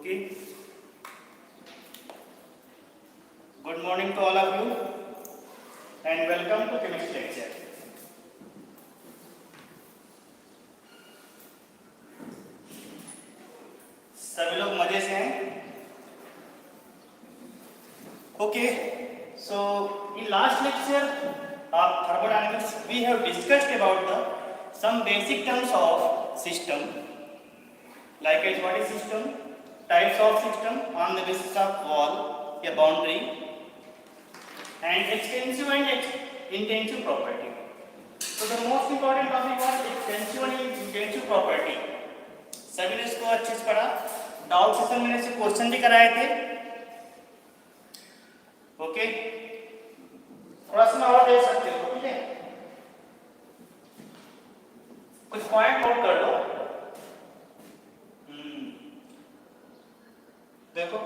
Okay. Good morning to all of you and welcome to chemistry lecture. सभी लोग मजे से हैं? Okay. So in last lecture of thermodynamics we have discussed about the some basic terms of system, like what is system, types of system on the basis of wall, a boundary, and extensive and intensive property. So the most important topic was extensive and intensive property. सभी ने इसको अच्छे से पढ़ा, doubt session में से question भी कराए थे. ओके, प्रश्न और दे सकते हो, ठीक है? कुछ पॉइंट नोट कर लो. देखो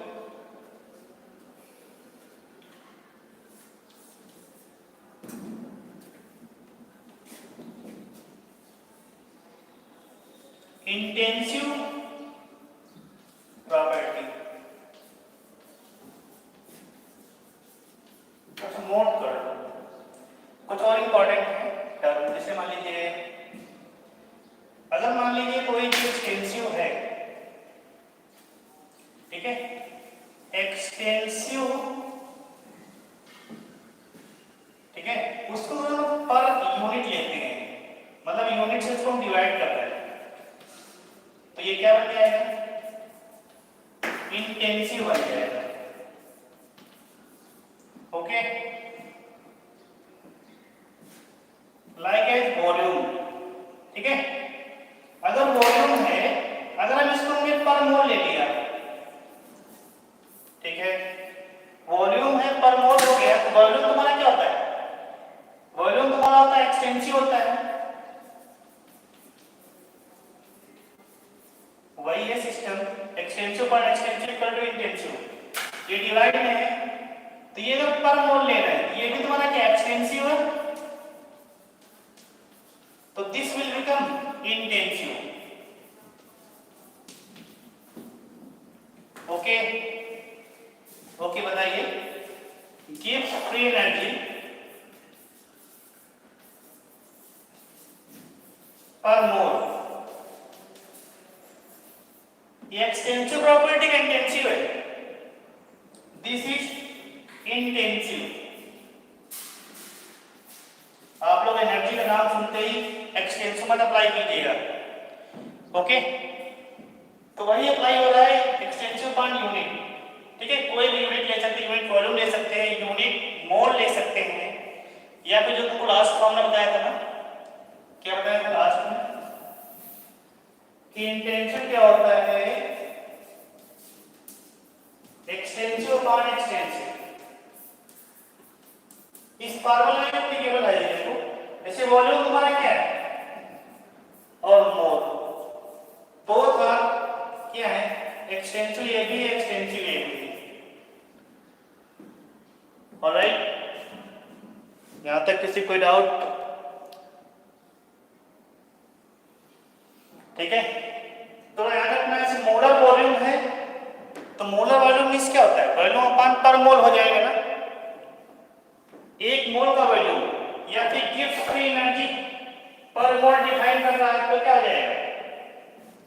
इंटेंसिव प्रॉपर्टी नोट कर लो. कुछ और इंपॉर्टेंट है, जैसे मान लीजिए, अगर मान लीजिए कोई जो एक्सटेंसिव है, ठीक है, एक्सटेंसिव, ठीक है, उसको हम पर यूनिट लेते हैं, मतलब यूनिट से उसको हम डिवाइड करते हैं, तो ये क्या बन जाएगा? इंटेंसिव बन जाएगा. ओके, लाइक एज वॉल्यूम, ठीक है, अगर वॉल्यूम है, अगर हम इसको हमने पर मोल ले लिया, ठीक है, वॉल्यूम है पर मोल हो गया, तो वॉल्यूम तुम्हारा क्या होता है? वॉल्यूम तुम्हारा होता है एक्सटेंसिव होता है, वही है सिस्टम. एक्सटेंसिव पर एक्सटेंसिव इक्वल टू इंटेंसिव. ये डिवाइड में है, तो ये जब पर मोल ले रहे हैं, ये भी तुम्हारा क्या एक्सटेंसिव है, तो this will become intensive. Okay, okay, बताइए. गिव्स फ्री एनर्जी पर मोल. ये एक्सटेंसिव प्रॉपर्टी का इंटेंसिव है, दिस इज इंटेंसिव. आप लोग एनर्जी का नाम सुनते ही एक्सटेंसिव में अप्लाई कीजिएगा. ओके, तो वही अप्लाई हो रहा है एक्सटेंसिव पर यूनिट, ठीक है, कोई भी यूनिट ले सकते हैं, यूनिट वॉल्यूम ले सकते हैं, यूनिट मोल ले सकते हैं, या फिर जो तुमको लास्ट फॉर्म में बताया था ना, क्या बताया था लास्ट में कि इंटेंसिव क्या होता है? Extensive upon extensive. इस फार्मूला में एप्लीकेबल है ये. देखो, जैसे वॉल्यूम तुम्हारा क्या है और मोल, बोथ आर क्या है? एक्सटेंसिव. ये भी एक्सटेंसिव ये भी. ऑलराइट, यहां तक किसी कोई डाउट? ठीक है, तो याद रखना, ऐसे मोलर वॉल्यूम है, तो मोलर वॉल्यूम मींस क्या होता है? वॉल्यूम अपॉन पर मोल हो जाएगा ना. एक मोल का वॉल्यूम या फिर गिव्स फ्री एनर्जी पर मोल डिफाइन कर रहा है, तो क्या हो जाएगा?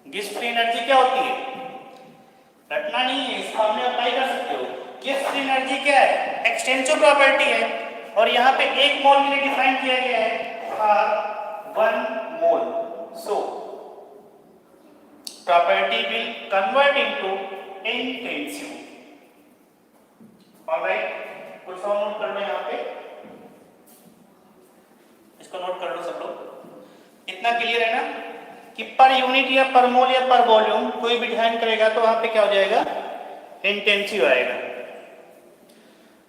गिव्स फ्री एनर्जी क्या होती है? रटना नहीं है, इस फॉर्मूले अप्लाई कर सकते हो. गिव्स फ्री एनर्जी क्या है? एक्सटेंसिव प्रॉपर्टी है, और यहाँ पे एक मोल के लिए डिफाइन किया गया है for 1 mole. So property will convert into intensive. Alright, कुछ और नोट कर लो यहाँ पे, इसको नोट कर लो सब लोग. इतना क्लियर है ना कि पर यूनिट या पर मोल या पर वॉल्यूम कोई भी डिफाइन करेगा तो वहां पे क्या हो जाएगा? इंटेंसिव आएगा.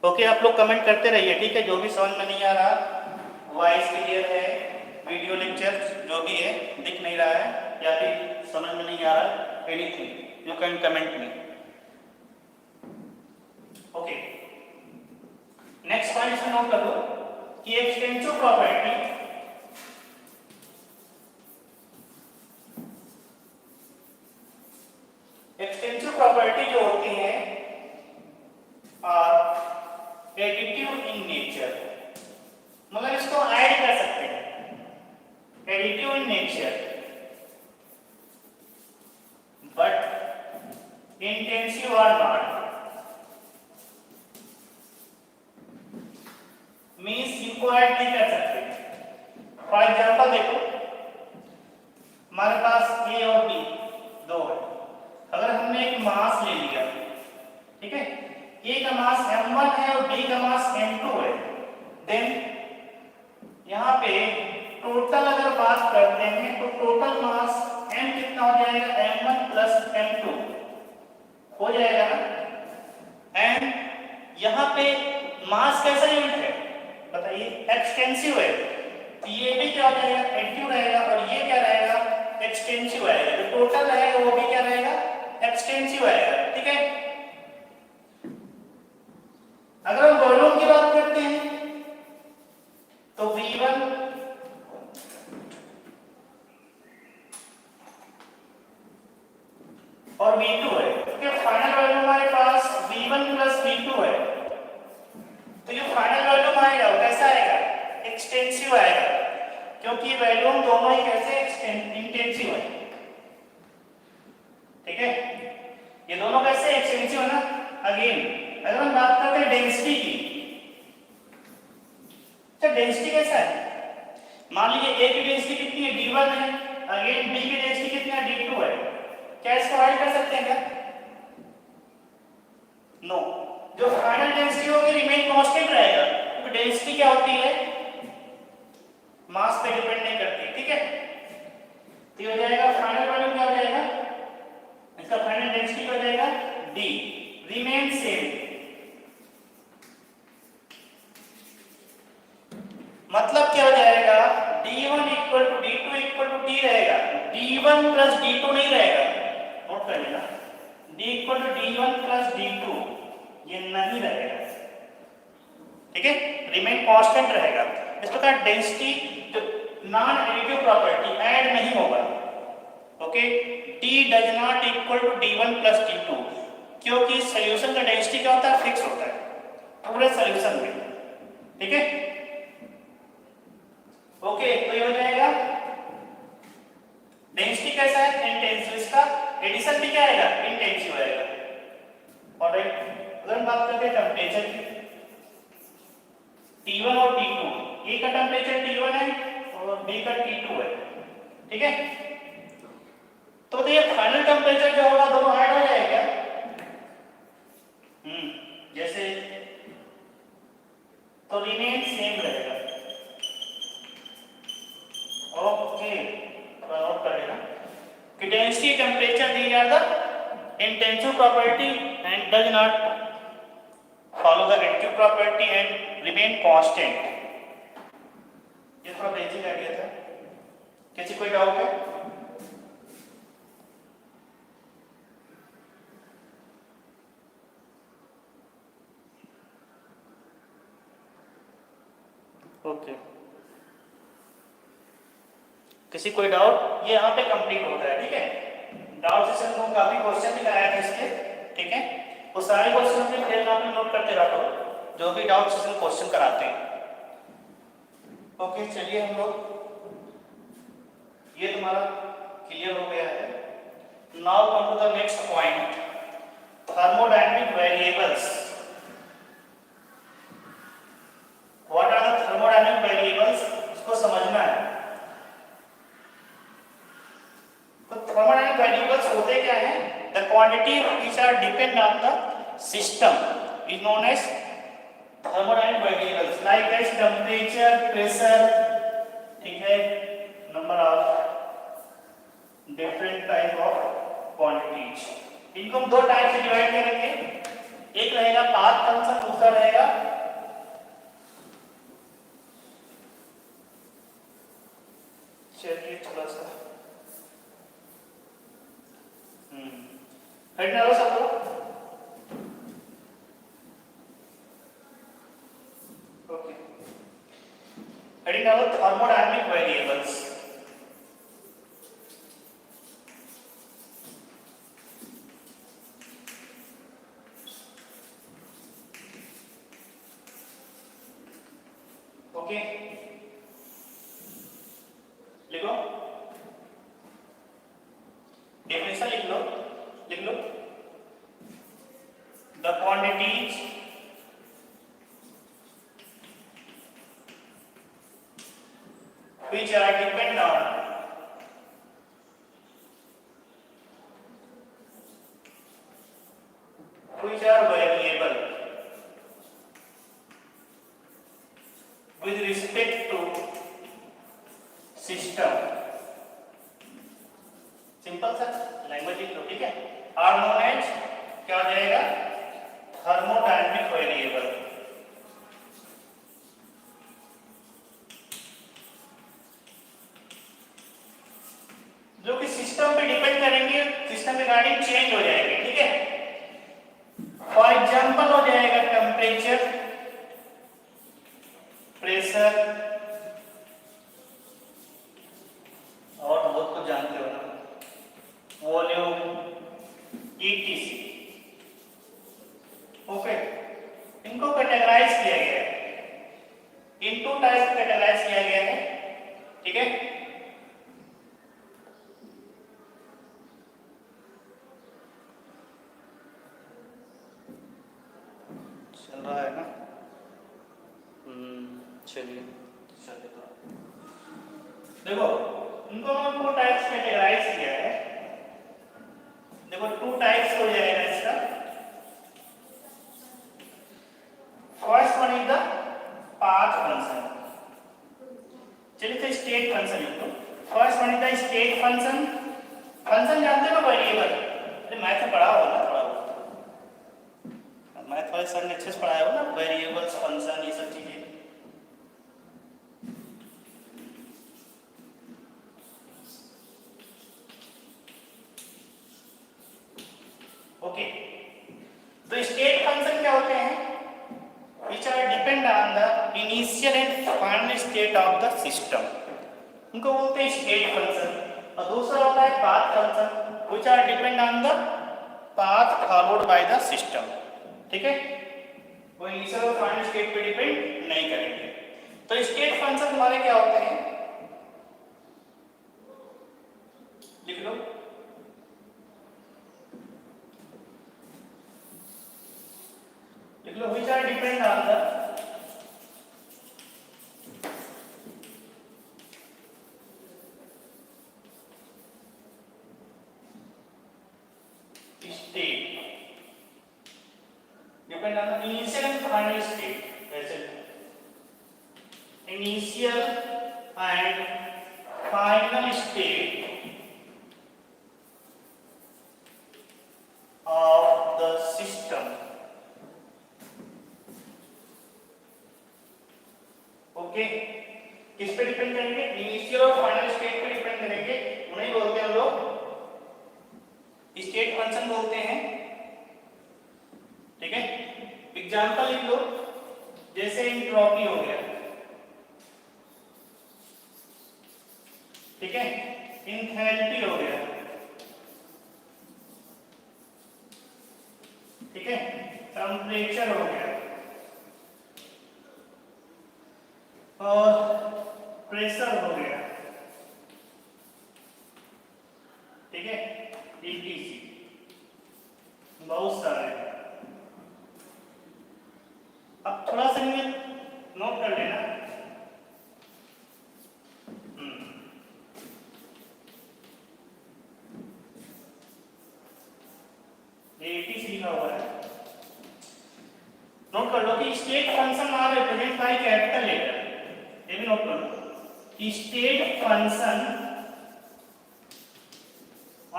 ओके, आप लोग कमेंट करते रहिए, ठीक है, जो भी समझ में नहीं आ रहा, वॉइस क्लियर है, वीडियो लेक्चर जो भी है दिख नहीं रहा है, या फिर समझ में नहीं आ रहा, anything you can comment me. Okay, next point इसमें नोट कर लो कि एक्सटेंसिव प्रॉपर्टी एक्सटेंसिव प्रॉपर्टी जो होती है आर एडिटिव इन नेचर, मतलब इसको ऐड कर सकते हैं, additive in nature but intensive are not. Means इनको ऐड नहीं कर सकते। फॉर एग्जाम्पल देखो, हमारे पास ए और बी दो है, अगर हमने एक मास ले लिया, ठीक है, ए का मास m1 है और बी का मास m2 है, देन यहाँ पे टोटल अगर बात करते हैं तो टोटल मास m कितना हो जाएगा, m1 प्लस m2 हो जाएगा ना। एंड यहाँ पे मास कैसा यूनिट है बताइए, एक्सटेंसिव है, तो ये भी क्या हो जाएगा, एडिटिव रहेगा, और ये क्या रहेगा, एक्सटेंसिव आएगा। जो टोटल रहेगा वो भी क्या रहेगा, एक्सटेंसिव आएगा, ठीक है। अगर हम वॉल्यूम की बात करते हैं तो V1 और V2 है, क्योंकि फाइनल वैल्यू हमारे पास V1 प्लस V2 है, तो ये फाइनल वैल्यू आएगा वो कैसा आएगा, एक्सटेंसिव आएगा, क्योंकि वैल्यू दोनों ही कैसे इंटेंसिव है, ठीक है। ये दोनों कैसे एक्सटेंसिव है ना। अगेन अगर हम बात करते हैं डेंसिटी की, तो डेंसिटी कैसा है, मान लीजिए ए की डेंसिटी कितनी है, d1 है, अगेन बी की डेंसिटी कितनी है, d2 है, क्या इसको ऐड कर सकते हैं क्या, नो। जो फाइनल डेंसिटी होगी रिमेन कांस्टेंट रहेगा, क्योंकि डेंसिटी क्या होती है, मास पे डिपेंड नहीं करती, ठीक है। तो ये हो जाएगा फाइनल वैल्यू क्या हो जाएगा, इसका फाइनल डेंसिटी हो जाएगा d, रिमेन सेम, मतलब क्या हो जाएगा, d1 equal to d2 equal to d रहेगा, d1 प्लस d2 नहीं रहेगा, नोट कर लेना, d equal to d1 plus d2 ये नहीं रहेगा, ठीक है, रिमेन कांस्टेंट रहेगा। इस प्रकार डेंसिटी जो नॉन एडिटिव प्रॉपर्टी ऐड नहीं होगा, okay, d does not equal to d1 plus d2, क्योंकि सॉल्यूशन का डेंसिटी क्या होता है, फिक्स होता है पूरे सॉल्यूशन में, ठीक है। ओके, तो ये हो जाएगा डेंसिटी कैसा है, इंटेंसिव, इसका एडिशन भी क्या आएगा, इंटेंसिव आएगा, ऑलराइट। अगर हम बात करते हैं टेंपरेचर की, T1 और T2, ए का टेंपरेचर T1 है और बी का T2 है, ठीक है। तो ये फाइनल टेंपरेचर जो होगा दोनों ऐड हो जाएगा, जैसे तो रिमेन सेम रहेगा, ओके, नोट कर लेना कि density temperature they are the intensive property and does not follow the additive property and remain constant. ये थोड़ा बेसिक आइडिया था, किसी कोई डाउट है, ओके, किसी कोई डाउट, ये यहाँ पे कंप्लीट होता है, ठीक है। डाउट सेशन को काफी क्वेश्चन भी आया था इसके, ठीक है, वो सारे क्वेश्चन के फिर आप नोट करते रहो जो भी डाउट सेशन क्वेश्चन कराते हैं। ओके, चलिए हम लोग, ये तुम्हारा क्लियर हो गया है। Now come to the next point, thermodynamic variables. What are the thermodynamic variables, इसको समझना है। तो थर्मोडायनामिक वेरिएबल्स होते क्या हैं, the quantity which are depend on the system is known as thermodynamic variables, like as temperature, pressure, ठीक है, number of different type of quantities। इनको हम दो टाइप से डिवाइड करेंगे, एक रहेगा पाथ फंक्शन, दूसरा रहेगा चलिए थोड़ा सा हटना हो सब लोग, heading our thermodynamic variables। which are variable with respect to system, simple सा लैंग्वेज लिख लो, ठीक है। आर नोन एज क्या हो जाएगा, थर्मोडायनेमिक वेरिएबल। जो कि सिस्टम पे डिपेंड करेंगे, सिस्टम रिगार्डिंग चेंज हो जाएंगे, ठीक है। फॉर एग्जांपल हो जाएगा टेम्परेचर, प्रेशर, और बहुत कुछ जानते हो ना, वॉल्यूम, ईटीसी। ओके, इनको कैटेगराइज किया गया है, इन टू टाइप कैटेगराइज किया गया है, ठीक है। चल रहा है ना, चलिए चलिए। देखो इनको हम टू टाइप्स कैटेगराइज किया है। देखो टू टाइप्स हो जाएगा इसका। First one is the path function. चलिए तो स्टेट फंक्शन लिख दो। First one is the state function. Function जानते हो वेरिएबल, अरे मैथ में पढ़ा होगा ना, थोड़ा मैथ वाले सर ने अच्छे से पढ़ाया हो ना, वेरिएबल्स, फंक्शन, ये सब चीजें। ओके, तो स्टेट फंक्शन क्या होते हैं, which are depend on the initial and final state of the system, उनको बोलते हैं स्टेट फंक्शन। और दूसरा होता है path function, which are depend on the path followed by the system, ठीक है। वो इनिशियल और फाइनल स्टेट पे डिपेंड नहीं करेंगे। तो स्टेट फंक्शन हमारे क्या होते हैं, लिख लो। लिख लो, which are depend on the state, depend on the initial and final state, ऐसे initial and final state of the system। Okay, किस पे डिपेंड करेंगे, इनिशियल और फाइनल स्टेट पे डिपेंड करेंगे। उन्हें बोलते हैं हम लोग स्टेट फंक्शन बोलते हैं, ठीक है। एग्जांपल लिख लो, जैसे एंट्रोपी हो गया, ठीक है, एंथैल्पी हो गया, ठीक है, टेम्परेचर हो गया और प्रेशर हो गया, ठीक है, ईटीसी, बहुत सारे। अब थोड़ा सा नोट कर लेना। ईटीसी लिखा हुआ है, नोट कर लो कि state function are represent by capital letter. ये भी नोट कर लो, state function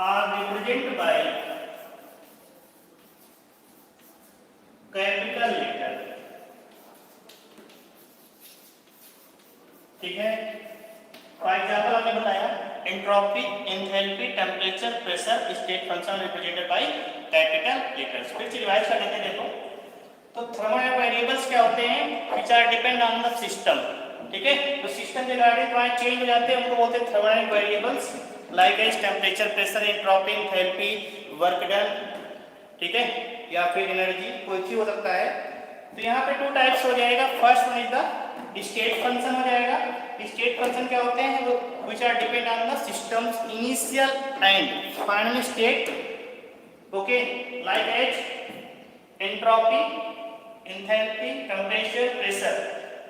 are represent by capital letter, ठीक है। फॉर एग्जांपल हमने बताया entropy, enthalpy, temperature, pressure, state function represented by capital letters. फिर से रिवाइज कर लेते हैं। देखो तो थर्मोडायनेमिक वेरिएबल्स क्या होते हैं, which are depend on the system, ठीक है। तो सिस्टम के रिगार्डिंग थोड़ा चेंज हो जाते हैं, उनको बोलते हैं thermodynamic variables, like as temperature, pressure, entropy, enthalpy, work done, ठीक है, या फिर एनर्जी, कोई भी हो सकता है। तो यहाँ पे टू टाइप्स हो जाएगा। First one is the state function हो जाएगा। स्टेट फंक्शन क्या होते हैं, वो which are depend on the system's initial and final state, okay, like as entropy, enthalpy, temperature, pressure.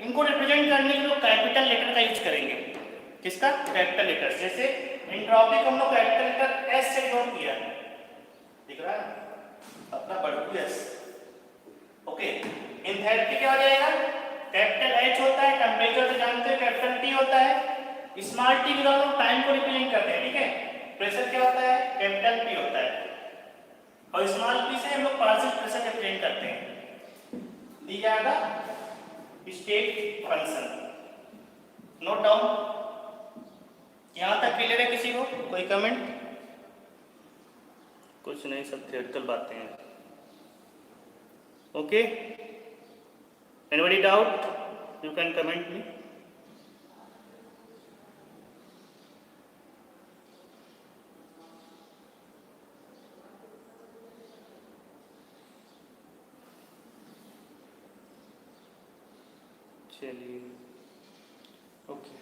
इनको रिप्रेजेंट करने के लिए कैपिटल लेटर का यूज करेंगे। किसका, कैपिटल लेटर। जैसे एंट्रोपी को हम लोग कैपिटल लेटर एस से नोट किया, दिख रहा है। अपना बड़कू एस। ओके, एंथैल्पी क्या हो जाएगा? कैपिटल एच होता है, टेम्परेचर तो जानते हो कैपिटल टी होता है, स्मॉल टी विदाउट हम टाइम को रिप्रेजेंट करते हैं, ठीक है। प्रेशर क्या होता है? कैपिटल पी होता है, और स्मॉल पी से हम लोग पार्शियल प्रेशर रिप्रेजेंट करते हैं। दी जाएगा स्टेट फंक्शन। नोट डाउन, यहां तक क्लियर है? किसी को कोई कमेंट? कुछ नहीं, सब थियोरेटिकल बातें हैं। Okay, anybody doubt? You can comment me. चलिए, ओके,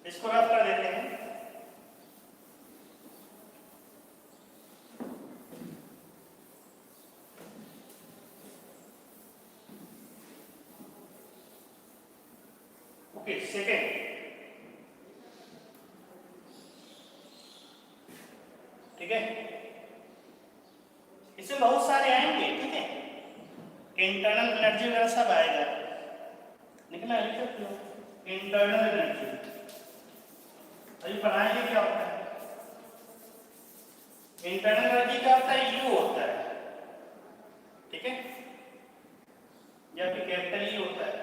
इसको रफ कर देते हैं। ओके, सेकेंड, ठीक है, इसमें बहुत सारे आएंगे, ठीक है, इंटरनल एनर्जी वगैरह सब आएगा, लेकिन लिख सकते हो इंटरनल एनर्जी। अभी पढ़ाएंगे क्या होता है इंटरनल एनर्जी, क्या होता है? यू होता है, ठीक है, या फिर कैपिटल ई होता है।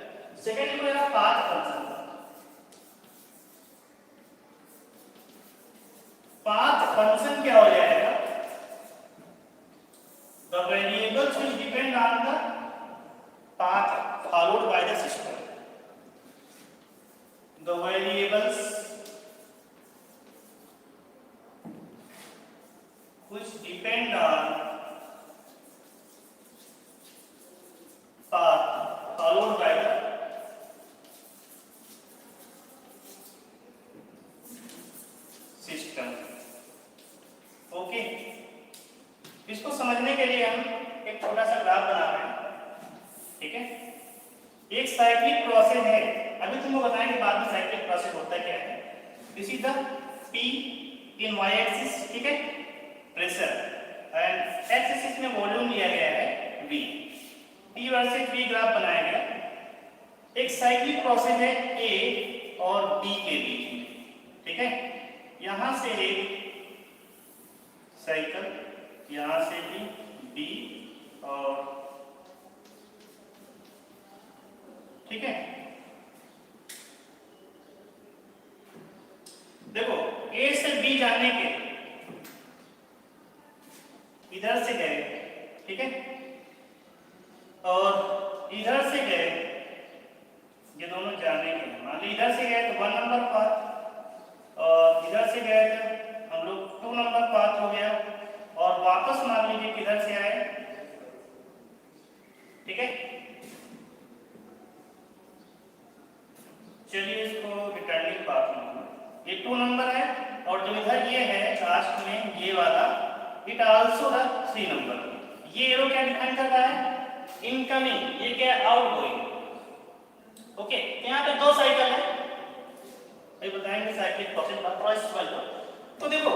सेकेंड को मेरा पाथ फंक्शन। पाथ फंक्शन क्या हो जाएगा? The variables will depend on the path followed by the system. The variables which depend on path followed by the system. Okay, इसको समझने के लिए हम एक छोटा सा ग्राफ बना रहे हैं, ठीक है। एक साइक्लिक प्रोसेस है, अभी तुमको बताएंगे बाद में साइक्लिक प्रोसेस होता क्या है। This is the P in y axis, ठीक है, प्रेशर, एंड x एक्सिस में वॉल्यूम लिया गया है V। P versus V graph बनाया गया। एक साइक्लिक प्रोसेस है A और B के बीच, ठीक है। यहां से एक साइकिल, यहां से भी B, और ठीक है, देखो A से B जाने के इधर से गए, ठीक है, और इधर से गए, ये दोनों जाने के, मान ली इधर से गए तो 1 नंबर पाथ, और इधर से गए तो हम लोग 2 नंबर पाथ हो गया, और वापस मान लीजिए किधर से आए, ठीक है। चलिए इसको रिटर्निंग पाथ में, ये 2 नंबर है, और जो इधर ये है लास्ट में ये वाला, इट आल्सो द 3 नंबर। ये एरो क्या डिफाइन कर रहा है? इनकमिंग, ये क्या है? आउटगोइंग। ओके, यहाँ पे 2 साइकिल है, अभी बताएंगे साइक्लिक प्रोसेस बात, थोड़ा समझ लो। तो देखो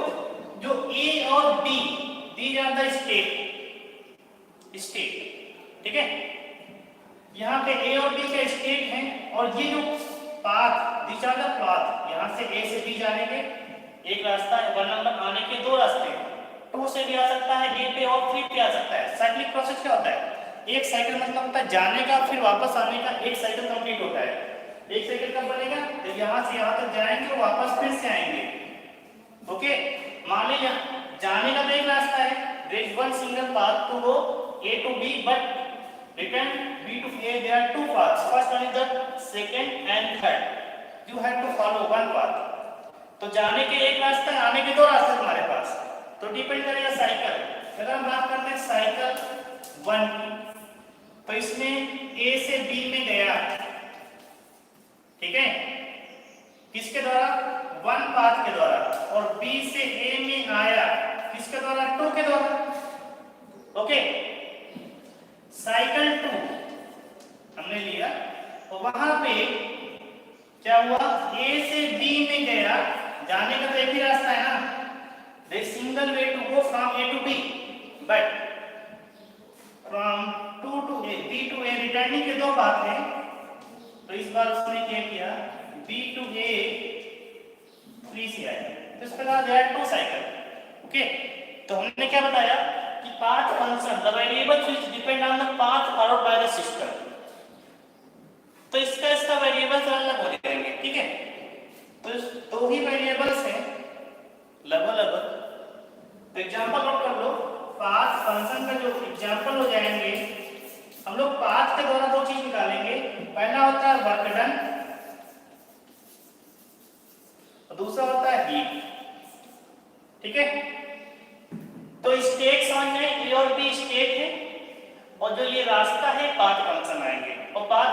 जो A और B, these are the state, ठीक है, यहाँ पे A और B के स्टेट हैं, और ये जो path, this are the path, यहाँ से A से B जाने के एक रास्ता है, 1 नंबर आने के 2 रास्ते हैं, 2 से भी आ सकता है A पे, और 3 पे आ सकता है। साइक्लिक प्रोसेस क्या होता है? एक साइकिल मतलब होता है जाने का फिर वापस आने का, एक साइकिल कंप्लीट होता है। एक साइकिल कब बनेगा? जब यहाँ से यहाँ तक जाएंगे और वापस फिर से आएंगे। ओके, मान लीजिए जाने का तो एक रास्ता है, there is one single path to go A to B, but return B to A, there are 2 paths. First one is the second and third. You have to follow one path. तो जाने के एक रास्ता है, आने के 2 रास्ते तुम्हारे पास, तो डिपेंड करेगा साइकिल। अगर हम बात करते हैं साइकिल 1, तो इसमें A से B में गया, ठीक है, किसके द्वारा? 1 पाथ के द्वारा, और B से A में आया किसके द्वारा? 2 के द्वारा। ओके, साइकिल 2 हमने लिया, तो वहां पे क्या हुआ? A से B में गया, जाने का तो एक ही रास्ता है ना, there is single way to go from A to B, but from two to A, B to A returning के दो बात है, तो इस बार उसने क्या किया, बी टू ए 3 से आया, तो इस प्रकार दे आर 2 साइकिल। ओके, तो हमने क्या बताया कि path function the variables which depend on the path followed by the system, तो इसका वेरिएबल्स अलग हो जाएंगे, ठीक है। तो दो ही वेरिएबल्स हैं लगभग, तो एग्जांपल नोट कर लो। पाथ फंक्शन का जो एग्जांपल हो जाएंगे, हम लोग पाथ के द्वारा दो चीज निकालेंगे, पहला होता है वर्क डन और दूसरा होता है हीट, ठीक है। तो स्टेट समझ में, ए और बी स्टेट है, और जो ये रास्ता है पाथ फंक्शन आएंगे, और पाथ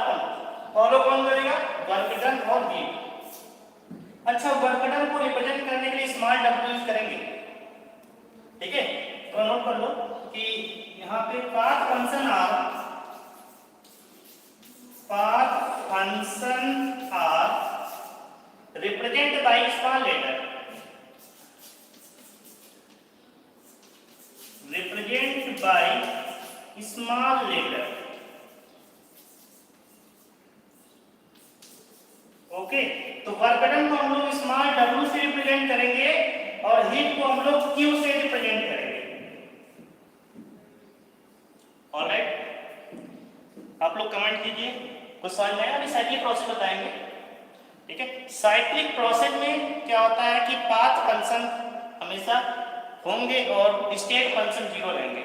फॉलो कौन करेगा, वर्क डन और हीट। अच्छा, वर्क डन को रिप्रेजेंट करने के लिए स्मॉल w यूज करेंगे, ठीक है। तो नोट कर लो कि यहाँ पे path function are represent by small letter, represent by small letter. Okay, तो वर्क डन को हम लोग स्मॉल w से रिप्रेजेंट करेंगे और हीट को हम लोग q से रिप्रेजेंट करेंगे। ऑलराइट, आप लोग कमेंट कीजिए कुछ समझ में आया। अभी साइक्लिक प्रोसेस बताएंगे, ठीक है। साइक्लिक प्रोसेस में क्या होता है कि पाथ फंक्शन हमेशा होंगे और स्टेट फंक्शन 0 रहेंगे।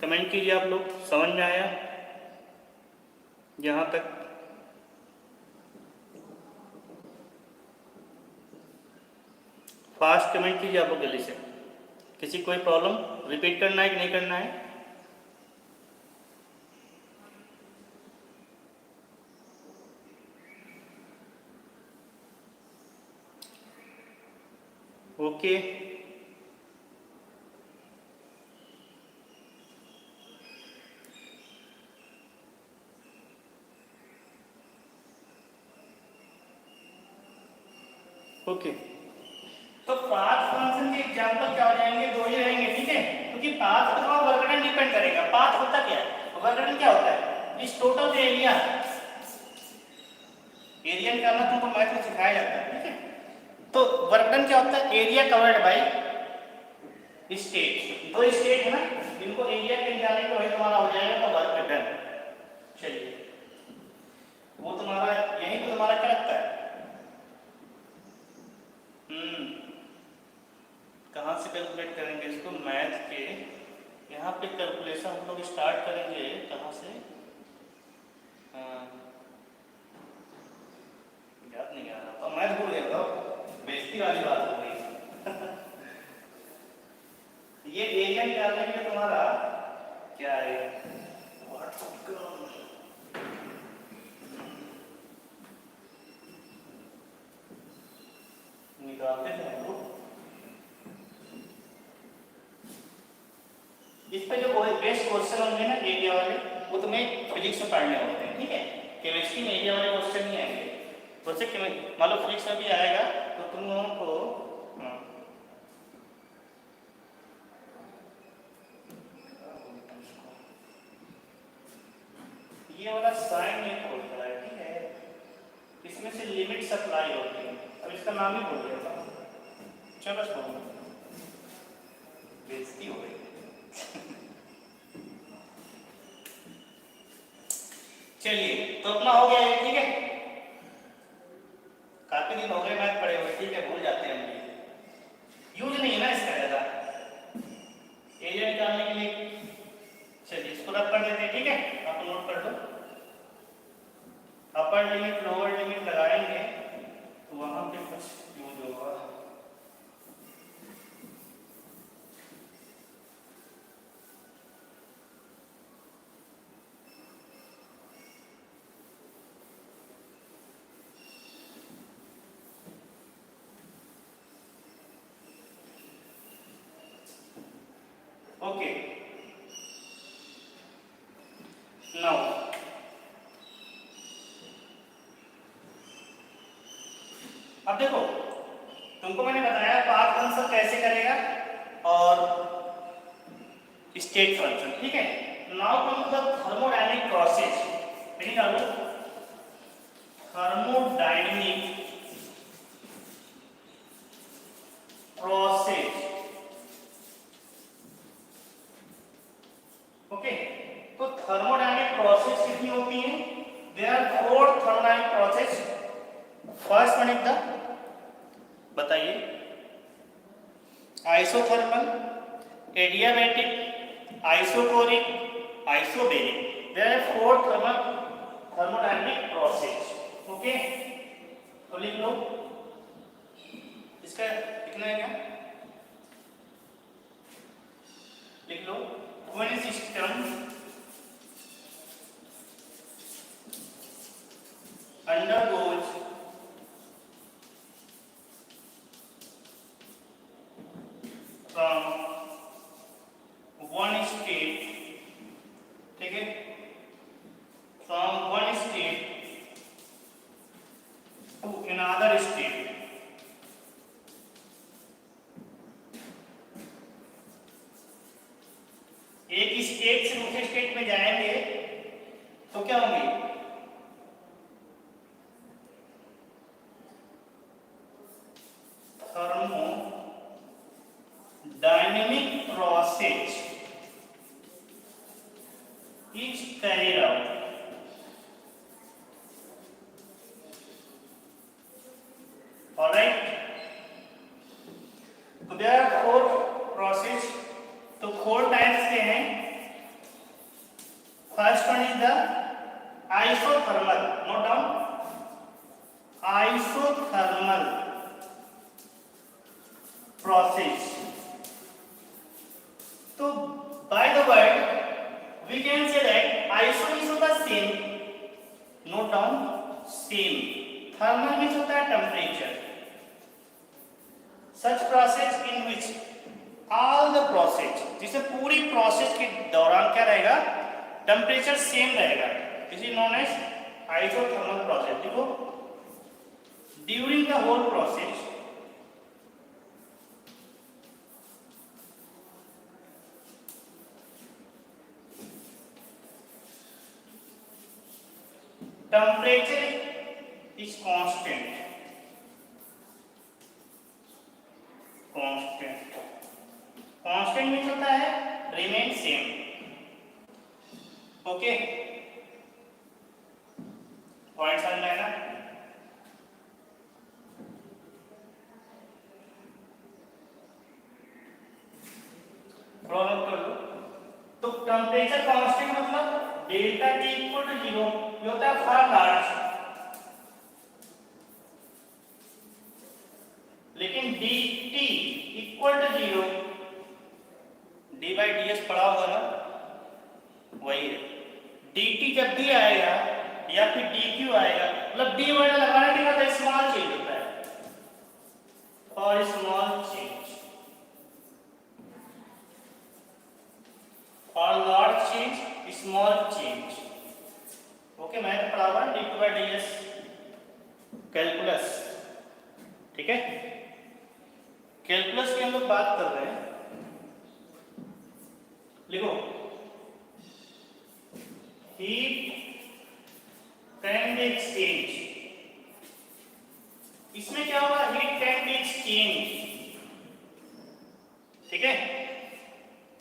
कमेंट कीजिए आप लोग, समझ में आया यहां तक? फास्ट कमेंट कीजिए आप लोग जल्दी से। किसी कोई प्रॉब्लम, रिपीट करना है कि नहीं करना है? Okay, okay. तो पाथ फंक्शन के एग्जांपल क्या हो जाएंगे, दो ही रहेंगे, ठीक है। क्योंकि पाथ पर वर्क डन डिपेंड करेगा। पाथ होता क्या है, वर्क डन क्या होता है, इस टोटल एरिया, एरिया निकालना तुमको मैथ में सिखाया जाता है, ठीक है। तो वर्क डन क्या होता है, एरिया कवर्ड बाय स्टेट। दो स्टेट है ना, इनको एरिया के निकालने के वही तुम्हारा हो जाएगा तो वर्क डन। चलिए, वो तुम्हारा यही तो तुम्हारा क्या लगता है, कहाँ से कैलकुलेट करेंगे इसको, मैथ के यहाँ पे कैलकुलेशन हम लोग स्टार्ट करेंगे कहाँ से, याद नहीं आ रहा, तो मैथ भूल गया तो बेइज्जती वाली बात हो गई। ये एरिया निकालने के लिए तुम्हारा क्या है, निकालते थे हम लोग। इस पे जो बेस्ट क्वेश्चन होंगे ना एरिया वाले, वो तुम्हें फिजिक्स में पढ़ने होते हैं, ठीक है। केमिस्ट्री में एरिया वाले क्वेश्चन नहीं आएंगे, प्रोजेक्ट मान लो फिजिक्स में भी आएगा तो तुम लोगों को ये वाला साइन नहीं खोलता है, ठीक है। इसमें से लिमिट सप्लाई होती है, अब इसका नाम ही भूल गया था। चलो छोड़ो, बेइज्जती हो गई। चलिए, तो अपना हो गया ये, ठीक है। काफी दिन हो गए मैथ पढ़े हुए, ठीक है, भूल जाते हैं हम, यूज नहीं है ना इसका ज्यादा एरिया निकालने के लिए। चलिए, इसको रब कर देते हैं, ठीक है। आप नोट कर लो, अपर लिमिट लोअर लिमिट लगाएंगे तो वहां पे कुछ यूज होगा। ओके, नाउ अब देखो, तुमको मैंने बताया पाथ फंक्शन कैसे करेगा और स्टेट फंक्शन, ठीक है। Now come to the thermodynamic process, thermodynamic process, okay. तो थर्मोडायनेमिक प्रोसेस कितनी होती है? There are 4 thermodynamic process. First one is the, बताइए, isothermal, adiabatic, isochoric, isobaric. There are 4 thermodynamic process, okay. तो लिख लो, इसका लिखना है क्या? लिख लो, when a system undergoes from one state, ठीक है, from one state to another state, एक स्टेट से दूसरे स्टेट में जाएंगे तो क्या होंगे? Thermo dynamic process is carried out. Alright. So there are 4 process. तो 4 टाइप्स के हैं। First one is the isothermal, note down, isothermal process. तो by the word we can say that iso is the same, note down, same, thermal means होता है temperature, such process in which all the process, जिसे पूरी process के दौरान क्या रहेगा? Temperature same रहेगा, is known as isothermal process. देखो, during the whole process temperature is constant, constant means होता है remain same, ओके। पॉइंट समझ में आया ना? थोड़ा नोट कर लो। तो टेम्परेचर कांस्टेंट मतलब डेल्टा टी इक्वल टू 0, ये होता है फॉर लार्ज, लेकिन d T equal to 0, d by d s पढ़ा होगा ना, वही है। डी टी जब भी आएगा या फिर डी क्यू आएगा, मतलब डी वर्ड लगाने के बाद स्मॉल चेंज होता है, और स्मॉल चेंज और large change, small change, okay. मैंने पढ़ा हुआ D two by d S calculus, ठीक है। कैलकुलस की हम लोग बात कर रहे हैं, लिखो, हीट कैन बी एक्सचेंज, इसमें क्या होगा? हीट कैन बी एक्सचेंज, ठीक है,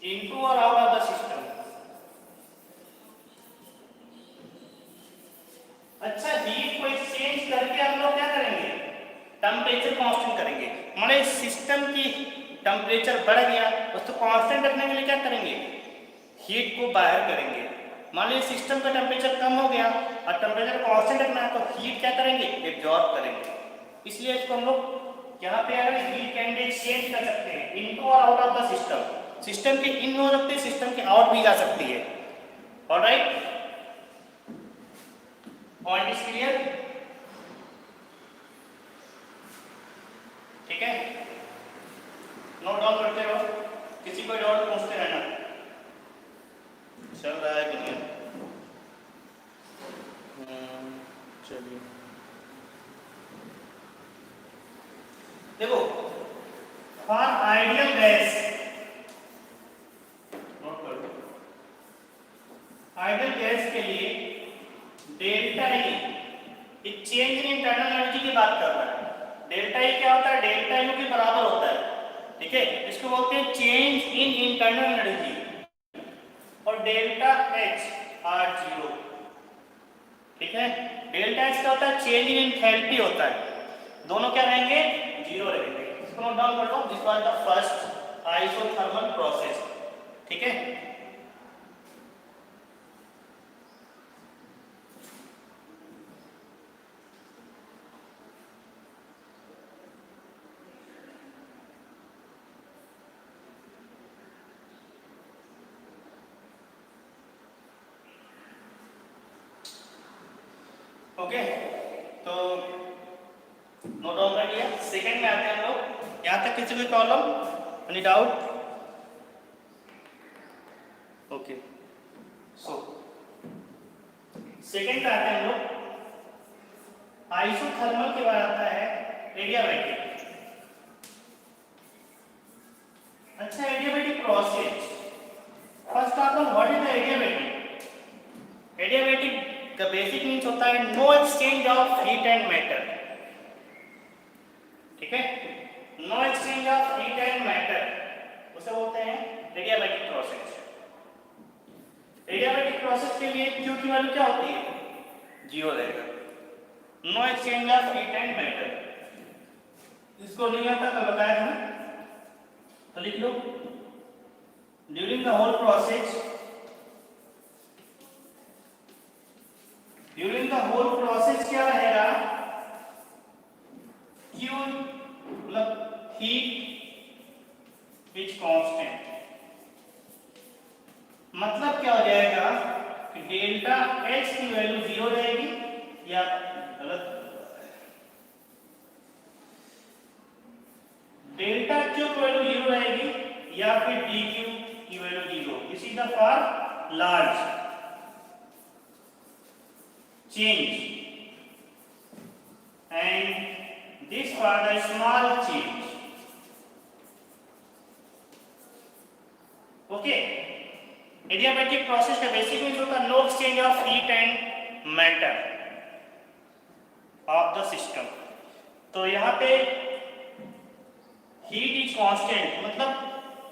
इनटू और आउट ऑफ द सिस्टम। अच्छा, हीट को एक्सचेंज करके हम लोग क्या करेंगे? टेम्परेचर कांस्टेंट करेंगे। मान सिस्टम की टेम्परेचर बढ़ गया, उसको कांस्टेंट रखने के लिए क्या करेंगे? हीट को बाहर करेंगे। मान लीजिए सिस्टम का टेम्परेचर कम हो गया और टेम्परेचर कांस्टेंट रखना है, तो हीट क्या करेंगे? एब्जॉर्ब करेंगे। इसलिए इसको हम लोग यहाँ पे अगर हीट कैन बी एक्सचेंज कर सकते हैं इनटू और out of the system. System के इन हो सकते हैं, सिस्टम के आउट भी जा सकती है। ऑलराइट, पॉइंट इज क्लियर, ठीक है। नोट डाउन करते रहो, किसी को डाउट पूछते रहना, चल रहा है कि नहीं। चलिए देखो, फॉर आइडियल गैस, नोट कर लो, ठीक है, इसको बोलते हैं चेंज इन इंटरनल एनर्जी, और डेल्टा एच आर जीरो। ठीक है, डेल्टा एच क्या होता है, चेंज इन एंथैल्पी होता है, दोनों क्या रहेंगे, जीरो रहेंगे। इसको नोट डाउन कर लो, this was the first isothermal process. ठीक है, ओके, तो नोट डाउन कर लिया। सेकंड में आते हैं हम लोग, यहाँ तक किसी कोई problem, any doubt? Okay, so second में आते हैं हम लोग, आइसोथर्मल के बाद आता है एडियाबैटिक। अच्छा, adiabatic process, first of all what is the adiabatic? Adiabatic का बेसिक मीन्स होता है no exchange of heat and matter. ठीक है, no exchange of heat and matter, उसे बोलते हैं एडियाबैटिक प्रोसेस। एडियाबैटिक प्रोसेस के लिए Q की वैल्यू क्या होती है, जीरो रहेगा, no exchange of heat and matter. इसको नहीं आता तो बताया था, तो लिख लो, during the whole process, during the whole process क्या रहेगा, Q मतलब हीट इज कांस्टेंट। मतलब क्या हो जाएगा कि डेल्टा H की वैल्यू जीरो रहेगी, या गलत, डेल्टा Q की वैल्यू जीरो रहेगी, या फिर dQ की value zero. This is the for large change and this for the small change. Okay, adiabatic process का बेसिक मीन्स होता है no exchange of heat and matter of the system. तो यहाँ पे हीट इज कांस्टेंट, मतलब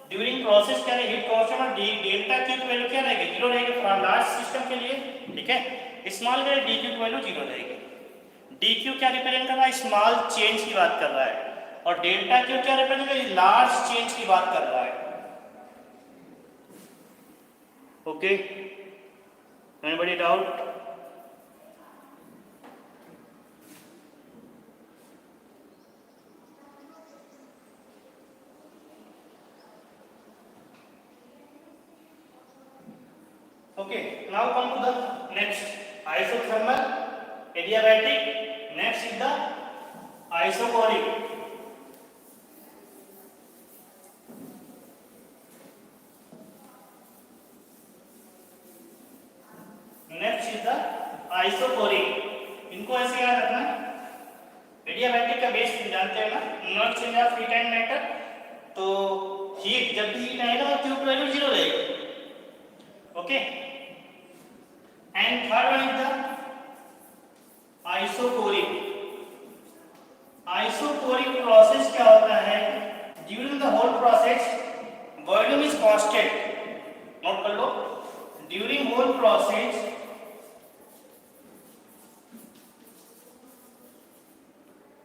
during process क्या रहेगी, heat constant, और डेल्टा Q की वैल्यू क्या रहेगी, जीरो रहेगी फॉर लार्ज सिस्टम के लिए। ठीक है, स्मॉल के लिए dQ की वैल्यू जीरो रहेगी। dQ क्या रिप्रेजेंट कर रहा है, स्मॉल चेंज की बात कर रहा है, और डेल्टा Q क्या रिप्रेजेंट कर रहा है, लार्ज चेंज की बात कर रहा है। Okay, anybody doubt? Okay, now come to the next, isothermal, adiabatic, next is the isochoric. Next is the isochoric. इनको ऐसे याद रखना, एडियाबैटिक का बेस जानते हैं ना, no exchange of heat and matter. तो हीट, जब भी हीट आएगा तो Q की वैल्यू जीरो रहेगी। Okay, and third one is the isochoric. Isochoric process क्या होता है, during the whole process volume is constant. Note कर लो, during whole process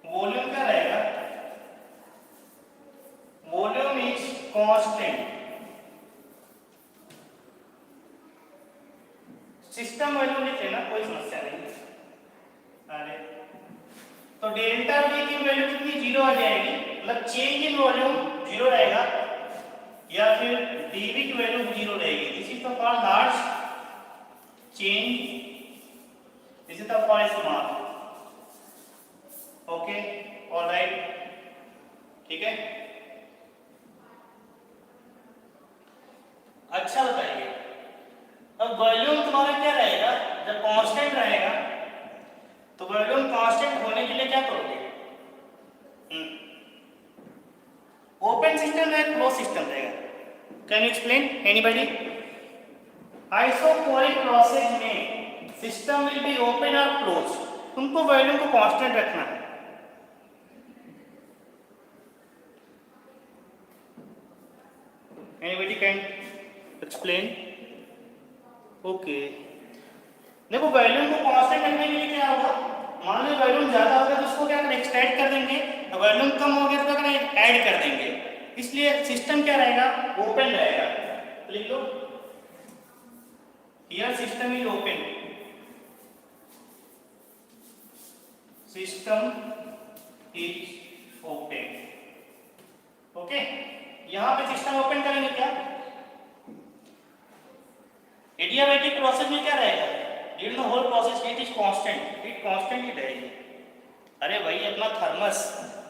वॉल्यूम क्या रहेगा, volume is constant. System value लिख लेना, कोई समस्या नहीं। अरे तो डेल्टा V की वैल्यू कितनी, जीरो आ जाएगी, मतलब चेंज इन वॉल्यूम जीरो रहेगा, या फिर dV की वैल्यू जीरो रहेगी। This is the for large change, this is the for small. Okay, alright, ठीक है। अच्छा बताइए, अब वॉल्यूम तुम्हारा क्या रहेगा, जब कांस्टेंट रहेगा तो वॉल्यूम कांस्टेंट होने के लिए क्या करोगे, ओपन सिस्टम है, क्लोज सिस्टम रहेगा। Can you explain anybody? Isochoric process में सिस्टम विल बी ओपन और क्लोज, तुमको वॉल्यूम को कांस्टेंट रखना है। Anybody can explain? ओके, देखो वॉल्यूम को कांस्टेंट रखने के लिए क्या होगा, मान लो वॉल्यूम ज्यादा होगा तो उसको क्या करें, एक्सट्रैक्ट कर देंगे, वॉल्यूम कम हो गया तो क्या करें, ऐड कर देंगे। इसलिए सिस्टम क्या रहेगा, ओपन रहेगा। तो लिख लो here system is open, system is open. Okay, यहां पे सिस्टम ओपन करेंगे क्या, एडियाबैटिक प्रोसेस में क्या रहेगा, during the whole process heat is constant, heat constant ही रहेगी। अरे भाई अपना थर्मस,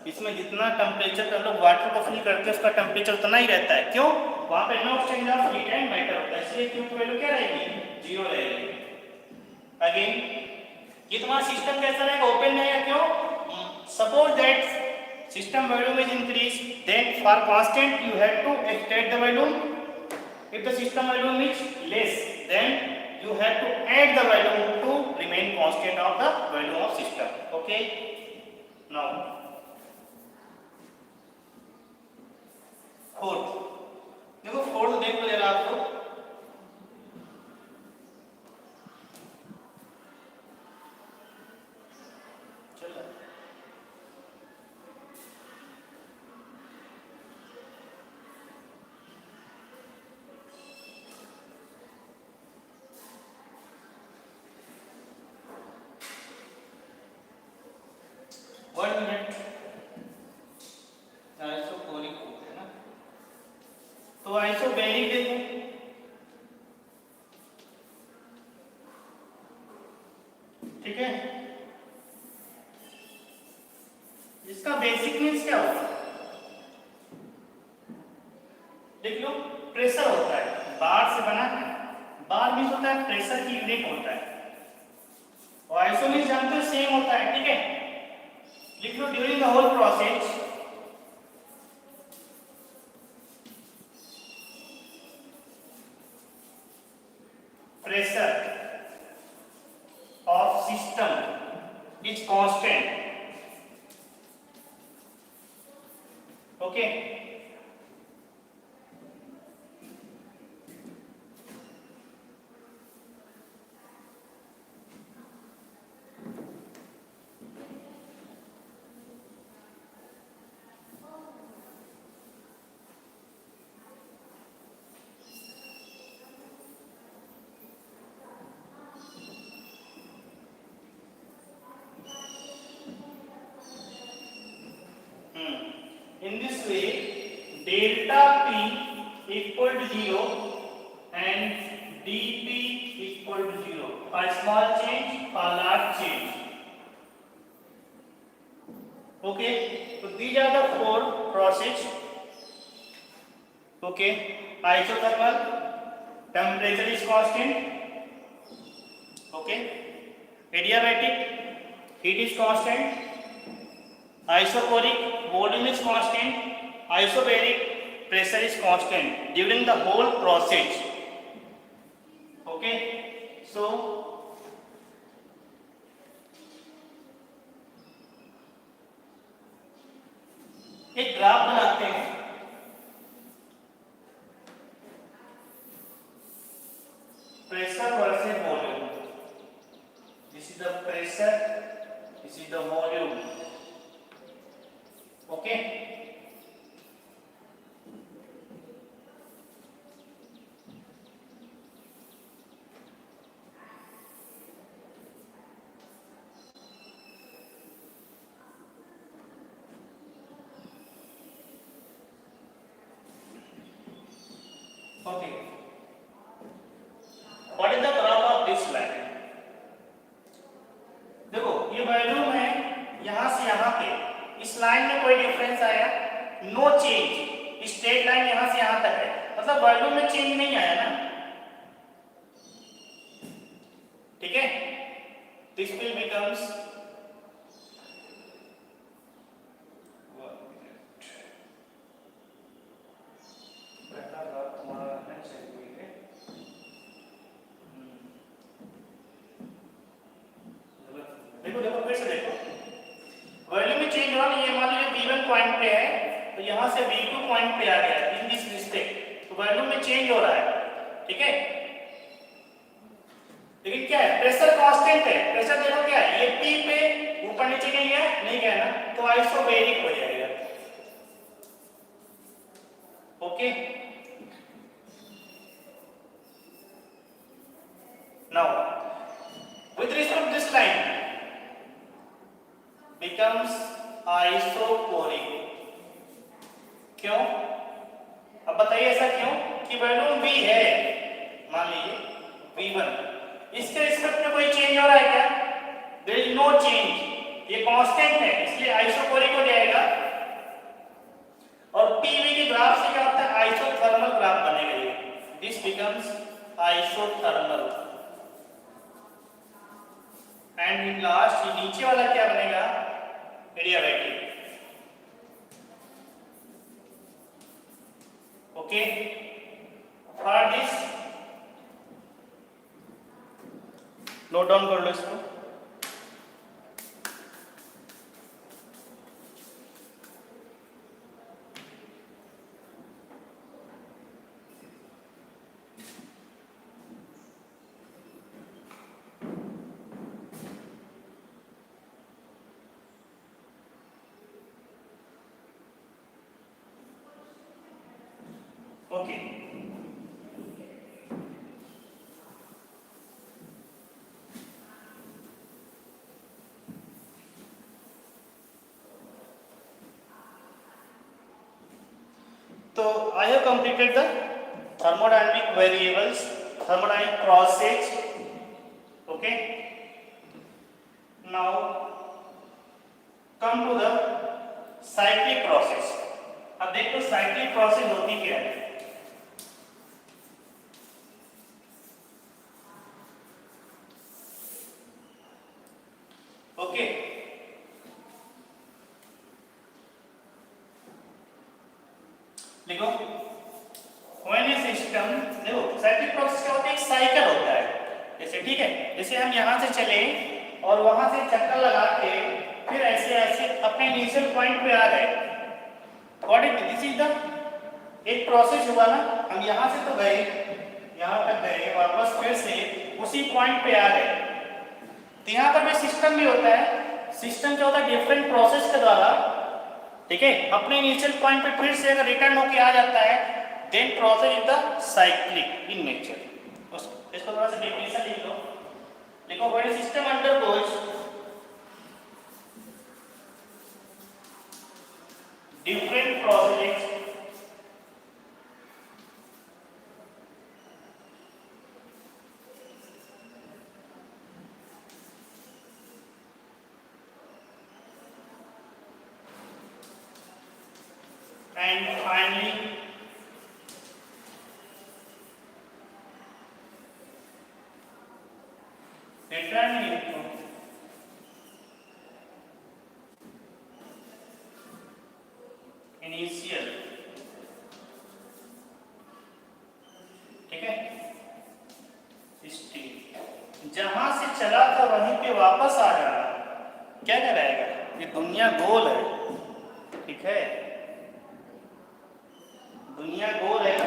इसमें जितना टेम्परेचर हम लोग वाटर को फिल करते हैं उसका टेम्परेचर उतना ही रहता है, क्यों, वहां पे no exchange of heat and matter होता है, इसलिए क्यू की वैल्यू क्या रहेगी, 0 रहेगी। अगेन ये तुम्हारा सिस्टम कैसा रहेगा, ओपन रहेगा, क्यों, suppose that system volume is increase, then for constant you have to extract the volume, if the system volume is less then you have to add the volume to remain constant of the volume of system. Okay, now fourth, देखो fourth देख लो जरा आप लोग, चलो 1 minute, isochoric होते हैं ना, तो आइसोबैरिक देखो, ठीक है, इसका बेसिक मीन्स क्या होता है, देख लो, प्रेशर होता है, बार से बना है, बार मीन्स होता है प्रेशर की यूनिट होता है, और आइसो मीन्स जानते हो सेम होता है, ठीक है, लिख लो during the whole process pressure of system is constant. Okay, in this way delta P equal to 0 and dP equal to 0 for small change, for large change. Okay, so these are the 4 process. Okay, isothermal, temperature is constant. Okay, adiabatic, heat is constant. Isochoric, volume is constant. Isobaric, pressure is constant during the whole process. Okay, so एक graph बनाते हैं, pressure versus volume. This is the pressure, this is the volume. Okay, okay, what is the graph of this line? देखो ये volume है, यहां से यहां पे इस लाइन में कोई डिफरेंस आया, नो चेंज, स्ट्रेट लाइन यहां से यहां तक है, मतलब वॉल्यूम में चेंज नहीं आया ना, ठीक है, दिस विल बिकम्स देखो देखो फिर से देखो, वॉल्यूम में चेंज हुआ, ये मान लीजिए V1 पॉइंट पे है तो यहां से V2 पॉइंट पे आ गया इन दिस रिस्पेक्ट, तो तो वॉल्यूम में चेंज हो रहा है, ठीक है। लेकिन क्या है, प्रेशर कांस्टेंट है। प्रेशर देखो क्या है, ये P पे ऊपर नीचे नहीं गया, नहीं गया ना, तो आइसोबैरिक हो जाएगा। Okay, now with respect to this line becomes isoporic। क्यों? अब बताइए ऐसा क्यों कि वॉल्यूम V है, मान लीजिए V1, इसके रिस्पेक्ट में कोई चेंज हो रहा है क्या? देयर इज नो चेंज, ये कांस्टेंट है, इसलिए आइसोपोरिक हो जाएगा। और PV के ग्राफ से क्या होता है, आइसोथर्मल ग्राफ बनेगा। This becomes isothermal. And in last नीचे वाला क्या बनेगा, adiabatic. Okay, for this note down कर लो इसको। ओके, तो I have completed the thermodynamic variables, thermodynamic process. Okay, now come to the cyclic process। अब देखो cyclic process होती क्या है। ओके, लिखो when a system, देखो साइक्लिक प्रोसेस क्या होता है, एक साइकिल होता है जैसे, ठीक है। जैसे हम यहाँ से चले और वहां से चक्कर लगा के फिर ऐसे ऐसे अपने इनिशियल पॉइंट पे आ गए, what is this, is the एक प्रोसेस हुआ ना। हम यहाँ से तो गए, यहाँ तक गए, वापस फिर से उसी पॉइंट पे आ गए। तो यहाँ पर भी सिस्टम भी होता है। सिस्टम क्या होता है, डिफरेंट प्रोसेस के द्वारा, ठीक है, अपने इनिशियल पॉइंट पे फिर से अगर रिटर्न होके आ जाता है, then process is the cyclic in nature. इसको थोड़ा सा डेफिनेशन लिख लो। लिखो when a system undergoes different process and finally return into initial, ठीक है, स्टेट। जहां से चला था वहीं पे वापस आ जाना। क्या कराएगा, ये दुनिया गोल है, ठीक है, दुनिया गोल है ना,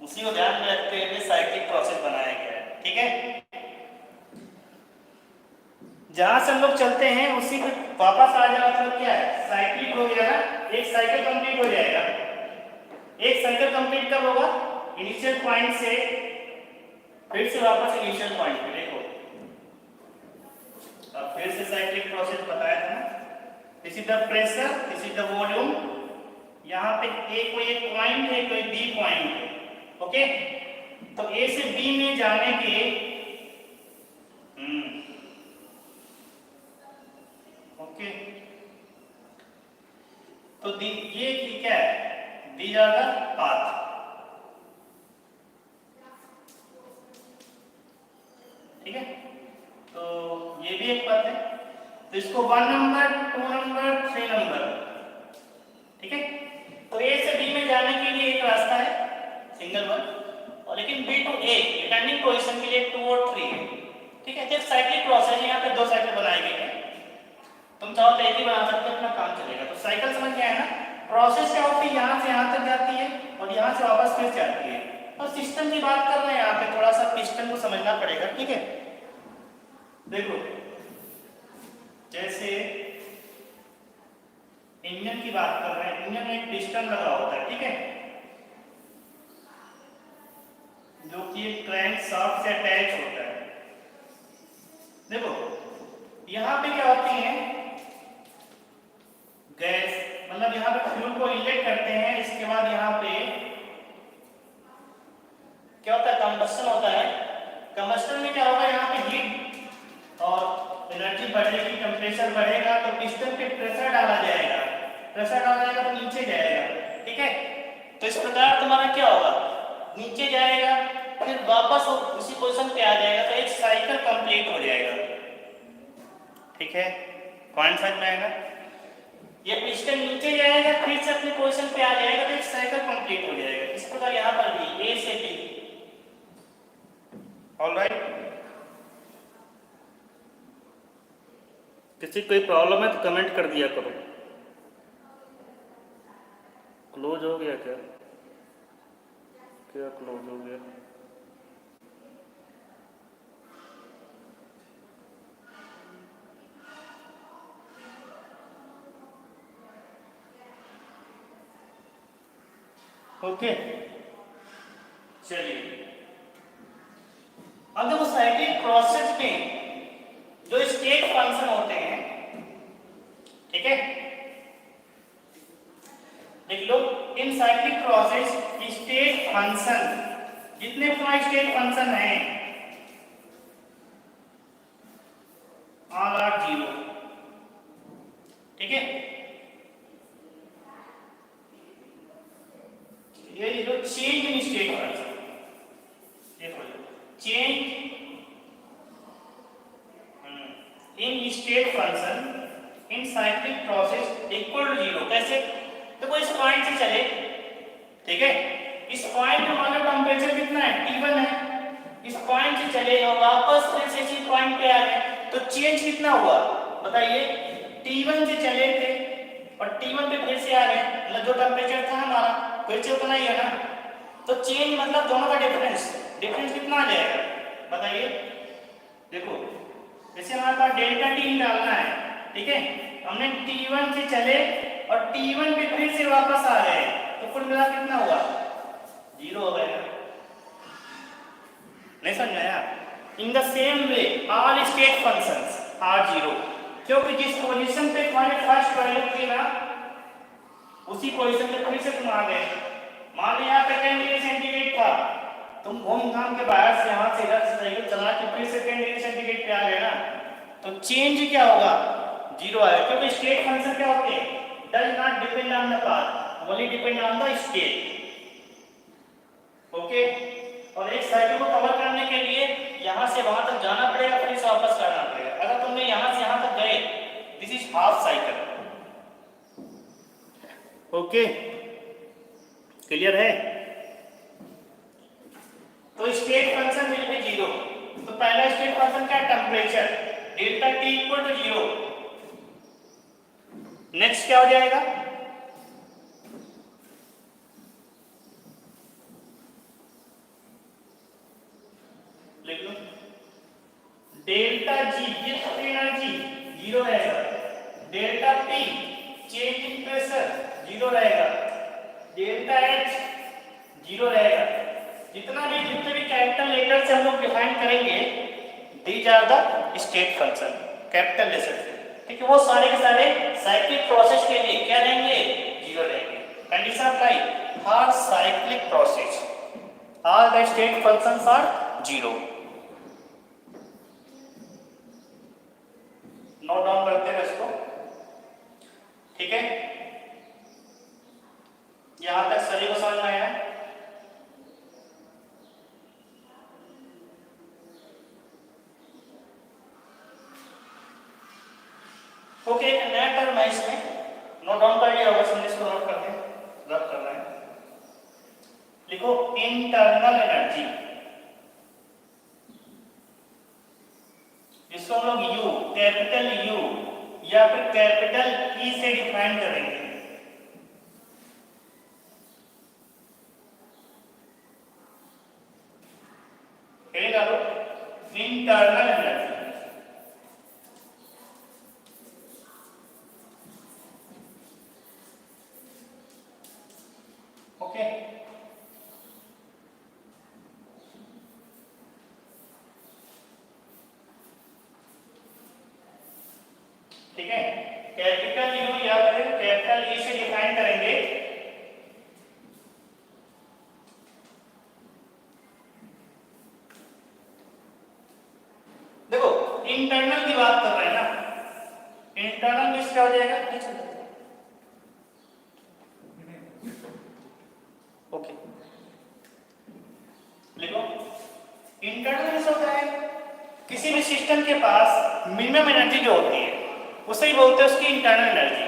उसी को ध्यान में रखते हुए साइक्लिक प्रोसेस बनाया गया है, ठीक है। जहां से हम लोग चलते हैं उसी को वापस आ जाना, मतलब क्या है, साइक्लिक हो गया ना, एक साइकिल कंप्लीट हो जाएगा। एक साइकिल कंप्लीट कब होगा, इनिशियल पॉइंट से फिर से वापस इनिशियल पॉइंट पे। देखो अब फिर से साइक्लिक प्रोसेस बताया था ना, this is the pressure, this is the volume. यहाँ पे ए कोई एक पॉइंट है, कोई बी पॉइंट है, ओके। तो ए से बी में जाने के ओके, तो ये क्या है, दीज आर द पाथ, ठीक है। तो ये भी एक पाथ है, तो इसको 1 नंबर, 2 नंबर, 3 नंबर, ठीक है। तो ए से बी में जाने के लिए एक रास्ता है, सिंगल वन, और लेकिन B to A returning position के लिए 2 और 3 है, ठीक है। जब साइक्लिक प्रोसेस है, यहाँ पे 2 साइकिल बनाई गई है, तुम चाहो तो एक ही बना सकते हो, अपना काम चलेगा। तो साइकिल समझ गया है ना, प्रोसेस क्या होती है, यहाँ से यहाँ तक जाती है और यहाँ से वापस फिर से आती है। और सिस्टम की बात कर रहे हैं यहाँ पे, थोड़ा सा पिस्टन को समझना पड़ेगा, ठीक है। देखो जैसे इंजन की बात कर रहे हैं, इंजन में एक पिस्टन लगा होता है, ठीक है, जो कि एक क्रैंक शाफ्ट से अटैच होता है। देखो यहाँ पे क्या होती है, गैस, मतलब यहाँ पे फ्यूल को इनलेट करते हैं, इसके बाद यहाँ पे क्या होता है, कंबस्टन होता है। कंबस्टन में क्या होगा, यहाँ पे हीट और एनर्जी बढ़ेगी, टेम्परेचर बढ़ेगा, तो पिस्टन पे प्रेशर डाला जाएगा, प्रेशर डाला जाएगा तो नीचे जाएगा, ठीक है। तो इस प्रकार तुम्हारा क्या होगा, नीचे जाएगा फिर वापस उसी पोजीशन पे आ जाएगा, तो एक साइकिल कंप्लीट हो जाएगा, ठीक है। पॉइंट समझ में आएगा, ये पिस्टन नीचे जाएगा फिर से अपने पोजीशन पे आ जाएगा, तो एक साइकिल कंप्लीट हो जाएगा। इस प्रकार यहाँ पर भी ए से बी, ऑलराइट। किसी कोई प्रॉब्लम है तो कमेंट कर दिया करो। क्लोज हो गया क्या, क्या क्लोज हो गया? ओके चलिए, अब देखो साइक्लिक प्रोसेस में जो स्टेट फंक्शन होते हैं, ठीक है, देख लो in cyclic process state function, जितने पूरा स्टेट फंक्शन है ऑल आर जीरो, ठीक है। ये जो चेंज इन स्टेट फंक्शन, देखो change in state function in cyclic process equal to zero. कैसे, देखो इस पॉइंट से चले, ठीक है, इस पॉइंट में मान लो टेम्परेचर कितना है, T1 है, इस पॉइंट से चले और वापस फिर से इसी पॉइंट पे आ गए, तो चेंज कितना हुआ बताइए। T1 से चले थे और T1 पे फिर से आ गए, मतलब जो टेम्परेचर था हमारा फिर से उतना ही है ना, तो चेंज मतलब दोनों का डिफरेंस कितना आ जाएगा बताइए। देखो जैसे हमारे पास डेल्टा टी डालना है, ठीक है, हमने T1 से चले और T1 पे फिर से वापस आ गए, तो कुल मिला कितना हुआ, जीरो हो गया। नहीं समझ आया? In the same way all state functions are zero, क्योंकि जिस पोजीशन पे तुम्हारी फर्स्ट वैल्यू थी ना, उसी पोजीशन पे फिर से तुम आ गए। मान लो यहाँ पे 10 डिग्री सेंटीग्रेड था, तुम घूम घाम के बाहर से यहाँ से इधर से साइकिल चला के फिर से 10 डिग्री सेंटीग्रेड पे आ गए ना, तो चेंज क्या होगा, जीरो आएगा, क्योंकि स्टेट फंक्शन क्या होते हैं, does not depend on the path, only depend on the state. Okay, और एक साइकिल को कवर करने के लिए यहाँ से वहां तक जाना पड़ेगा, फिर से वापस करना पड़ेगा। अगर तुमने यहाँ से यहाँ तक गए, this is half cycle. Okay clear है? तो state function will be zero. तो पहला स्टेट फंक्शन क्या है, temperature, delta T equal to zero. Next क्या हो जाएगा, लिख लो डेल्टा जी, ये एनर्जी जीरो रहेगा, delta T change in pressure zero रहेगा, डेल्टा एच जीरो रहेगा। जितना भी जितने भी कैपिटल लेटर से हम लोग डिफाइन करेंगे, these are the state function, capital letter से, ठीक है, वो सारे के सारे साइक्लिक प्रोसेस के लिए क्या रहेंगे, जीरो रहेंगे। Condition apply for cyclic process, all the state functions are zero. Note down करते हैं इसको, ठीक है, यहां तक सभी को समझ में आया? ओके, एक नया टर्म है इसमें, नोट डाउन कर लिया होगा, समझे इसको, नोट करके रब करना है। लिखो इंटरनल एनर्जी, इसको हम लोग यू, कैपिटल यू या फिर कैपिटल ई से डिफाइन करेंगे। ओके, ठीक है। कैपिटल यू या फिर कैपिटल ई से डिफाइन करेंगे। देखो इंटरनल की बात कर रहे हैं ना, इंटरनल में क्या हो जाएगा, ओके लिखो। इंटरनल में होता है किसी भी सिस्टम के पास मिनिमम एनर्जी जो होती है उसे ही बोलते हैं उसकी इंटरनल एनर्जी।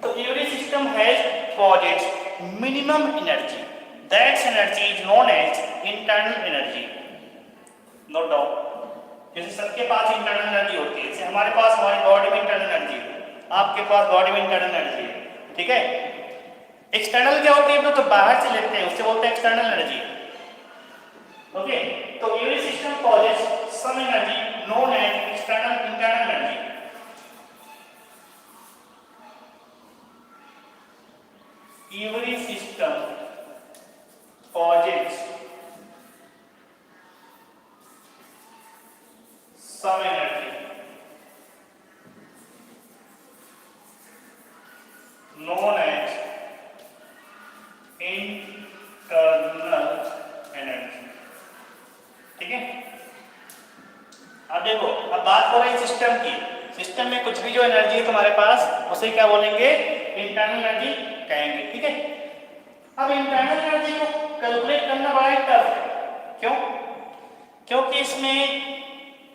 तो every system has possesses minimum energy, that's energy is known as internal energy. Note down, जैसे सबके पास इंटरनल एनर्जी होती है, जैसे हमारे पास हमारी बॉडी में इंटरनल एनर्जी है, आपके पास बॉडी में इंटरनल एनर्जी है, ठीक है। एक्सटर्नल क्या होती है, तो बाहर से लेते हैं उससे बोलते हैं एक्सटर्नल एनर्जी। ओके, तो every system possesses some energy known as external internal energy. Every system possesses some energy known as internal energy, ठीक है। अब देखो, अब बात हो रही है सिस्टम की। सिस्टम में कुछ भी जो एनर्जी है तुम्हारे पास उसे क्या बोलेंगे, इंटरनल एनर्जी कहेंगे, ठीक है। अब इंटरनल एनर्जी को कैलकुलेट करना बड़ा टफ है, क्यों? क्योंकि इसमें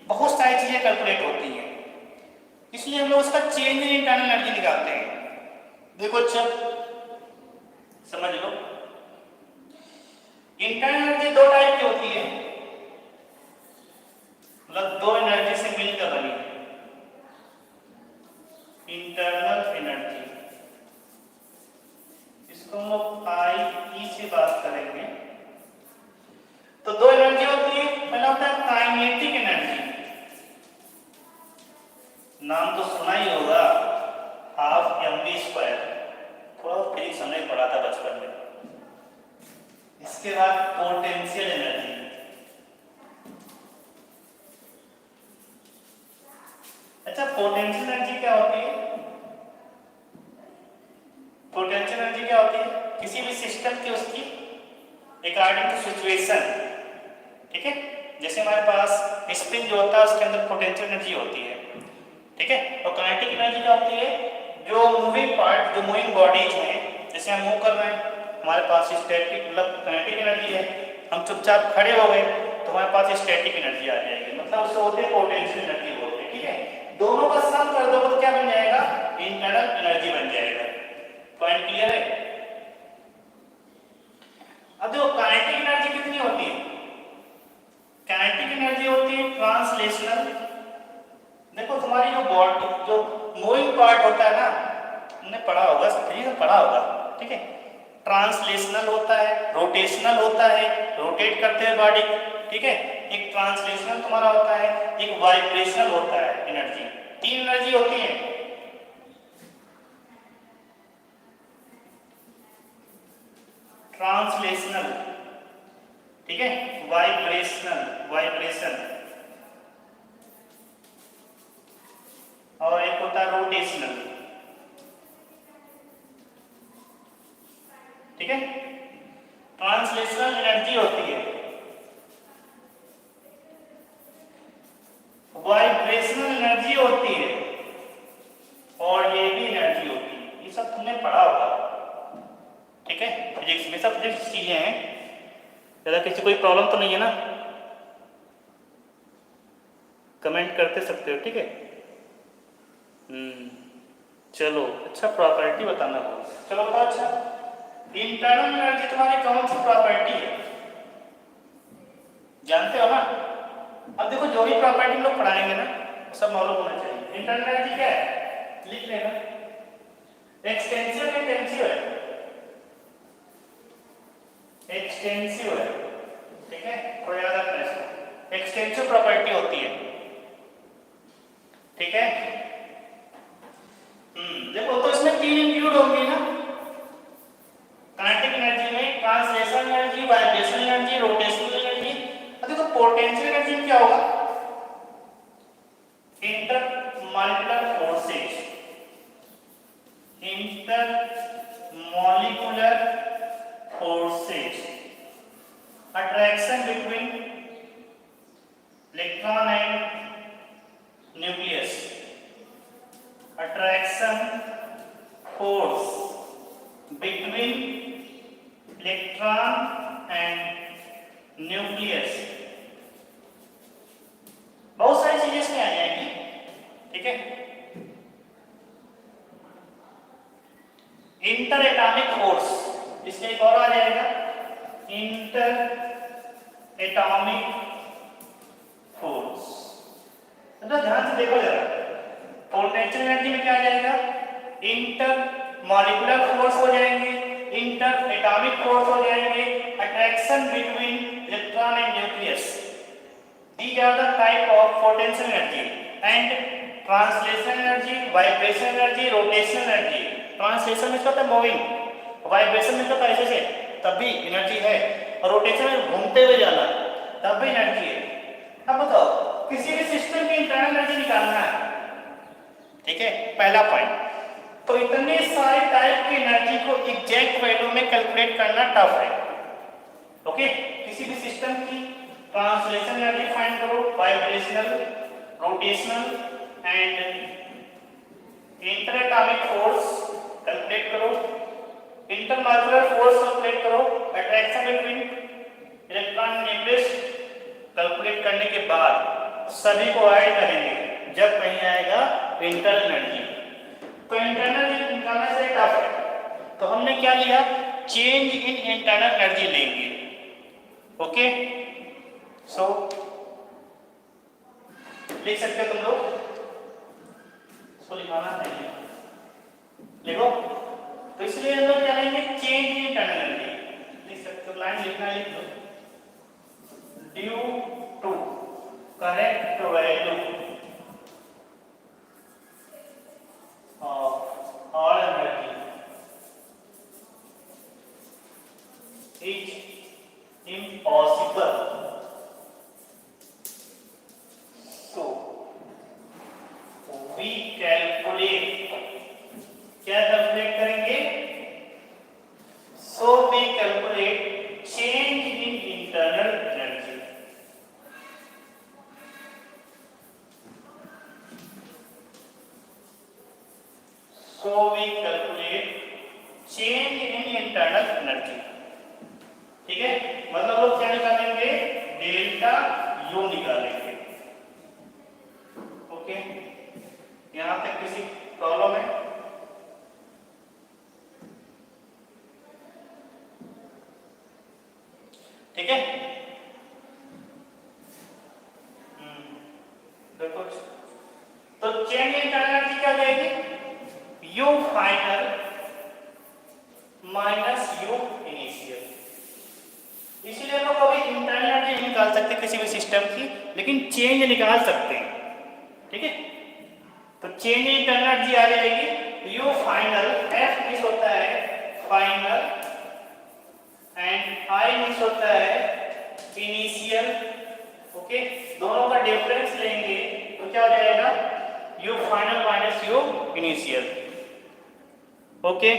बहुत सारी चीजें कैलकुलेट होती हैं, इसलिए हम लोग उसका चेंज इन इंटरनल एनर्जी निकालते हैं। देखो अच्छा समझ लो, इंटरनल एनर्जी दो टाइप की होती है, मतलब दो एनर्जी से मिलकर बनी इंटरनल एनर्जी। इसको हम लोग आई ई से बात करेंगे। तो दो एनर्जी होती है, पहला होता है काइनेटिक एनर्जी, नाम तो सुना ही होगा, हाफ mv², थोड़ा फिजिक्स हमने पढ़ा था बचपन में। इसके बाद पोटेंशियल एनर्जी, अच्छा पोटेंशियल एनर्जी क्या होती है? पोटेंशियल एनर्जी क्या होती है? किसी भी सिस्टम की उसकी अकॉर्डिंग टू सिचुएशन, ठीक है। जैसे हमारे पास स्प्रिंग जो होता है उसके अंदर पोटेंशियल एनर्जी होती है, ठीक है। और काइनेटिक एनर्जी क्या होती है? जो मूविंग पार्ट, जो मूविंग बॉडीज हैं, जैसे हम मूव कर रहे हैं, हमारे पास स्टैटिक मतलब काइनेटिक एनर्जी है। हम चुपचाप खड़े हो गए तो हमारे पास स्टैटिक एनर्जी आ जाएगी, मतलब उससे होते हैं पोटेंशियल एनर्जी बोलते हैं, ठीक है। दोनों का सम कर दो तो क्या बन जाएगा? इंटरनल एनर्जी बन जाएगा। पॉइंट क्लियर है? अब देखो काइनेटिक एनर्जी कितनी होती है? काइनेटिक एनर्जी होती है ट्रांसलेशनल। देखो तुम्हारी जो बॉडी, जो मूविंग पार्ट होता है ना, तुमने पढ़ा होगा, ठीक है, पढ़ा होगा, ठीक है। ट्रांसलेशनल होता है, रोटेशनल होता है, रोटेट करते हैं बॉडी, ठीक है। एक ट्रांसलेशनल तुम्हारा होता है, एक वाइब्रेशनल होता है एनर्जी। तीन एनर्जी होती है। ट्रांसलेशनल, ठीक है, वाइब्रेशनल, वाइब्रेशन, और एक होता है रोटेशनल, ठीक है। ट्रांसलेशनल एनर्जी होती है, वाइब्रेशनल एनर्जी होती है, और ये भी एनर्जी होती है। ये सब तुमने पढ़ा होगा, ठीक है, फिजिक्स में सब फिजिक्स चीजें हैं। ज्यादा किसी कोई प्रॉब्लम तो नहीं है ना? कमेंट करते सकते हो, ठीक है। चलो अच्छा, प्रॉपर्टी बताना हो, चलो बताओ। अच्छा, इंटरनल एनर्जी तुम्हारी कौन सी प्रॉपर्टी है, जानते हो ना? अब देखो जो भी प्रॉपर्टी लोग पढ़ाएंगे ना सब मालूम होना चाहिए। इंटरनल एनर्जी क्या है, लिख लेना, एक्सटेंसिव इंटेंसिव है, एक्सटेंसिव है, ठीक है, थोड़ा याद रखना इसको। एक्सटेंसिव प्रॉपर्टी होती है, ठीक है। देखो तो इसमें तीन इंक्लूड होंगी ना, काइनेटिक एनर्जी में इलेक्ट्रॉन एंड न्यूक्लियस, बहुत सारी चीजें इसमें आ जाएंगी, ठीक है। इंटर एटॉमिक फोर्स, इसमें एक और आ जाएगा इंटर एटॉमिक फोर्स। तो ध्यान से देखो जरा, पोटेंशियल एनर्जी में क्या आ जाएगा, इंटर मॉलिक्यूलर फोर्स हो जाएंगे, इंटर एटॉमिक फोर्स हो जाएंगे, attraction between electron and nucleus. These are the type of potential energy and translation energy, vibration energy, rotation energy. Translation में क्या होता है, मूविंग, वाइब्रेशन में क्या होता है ऐसे से, तब भी एनर्जी है, और रोटेशन में घूमते हुए जाना, तब भी एनर्जी है। अब बताओ, किसी भी सिस्टम की इंटरनल एनर्जी निकालना है, ठीक है, पहला पॉइंट। तो इतने सारे टाइप की एनर्जी को एग्जैक्ट वैल्यू में कैलकुलेट करना टफ है, ओके। किसी भी सिस्टम की ट्रांसलेशन एनर्जी फाइंड करो, vibrational, rotational and inter atomic force calculate करो, इंटरमॉलिक्यूलर फोर्स कैलकुलेट करो, attraction between electron and nucleus calculate करने के बाद सभी को ऐड करेंगे जब कहीं आएगा इंटरनल एनर्जी। तो इंटरनल एनर्जी निकालना से टफ है, तो हमने क्या लिया, चेंज इन इंटरनल एनर्जी लेंगे, ओके। सो लिख सकते हो तुम लोग, इसको लिखाना चाहिए, लिखो। तो इसलिए हम लोग क्या लेंगे, चेंज इन इंटरनल एनर्जी लिख सकते हो, लाइन लिखना है, लिख दो, due to correct value of all energy is impossible. We calculate, क्या कैलकुलेट करेंगे, so we calculate change in internal energy। So we calculate change in internal energy, ठीक है। मतलब लोग क्या निकालेंगे, डेल्टा यू निकालेंगे, ओके। यहां तक किसी प्रॉब्लम है, ठीक है। देखो, तो चेंज इन एनर्जी क्या जाएगी, you final minus you initial. इसीलिए हम लोग कभी इंटरनल एनर्जी नहीं निकाल सकते किसी भी सिस्टम की, लेकिन चेंज निकाल सकते हैं, ठीक है। तो चेंज इन एनर्जी आ जाएगी यू फाइनल, एफ मिस होता है फाइनल एंड आई मिस होता है इनिशियल, ओके। दोनों का डिफरेंस लेंगे तो क्या हो जाएगा, you final minus you initial, okay.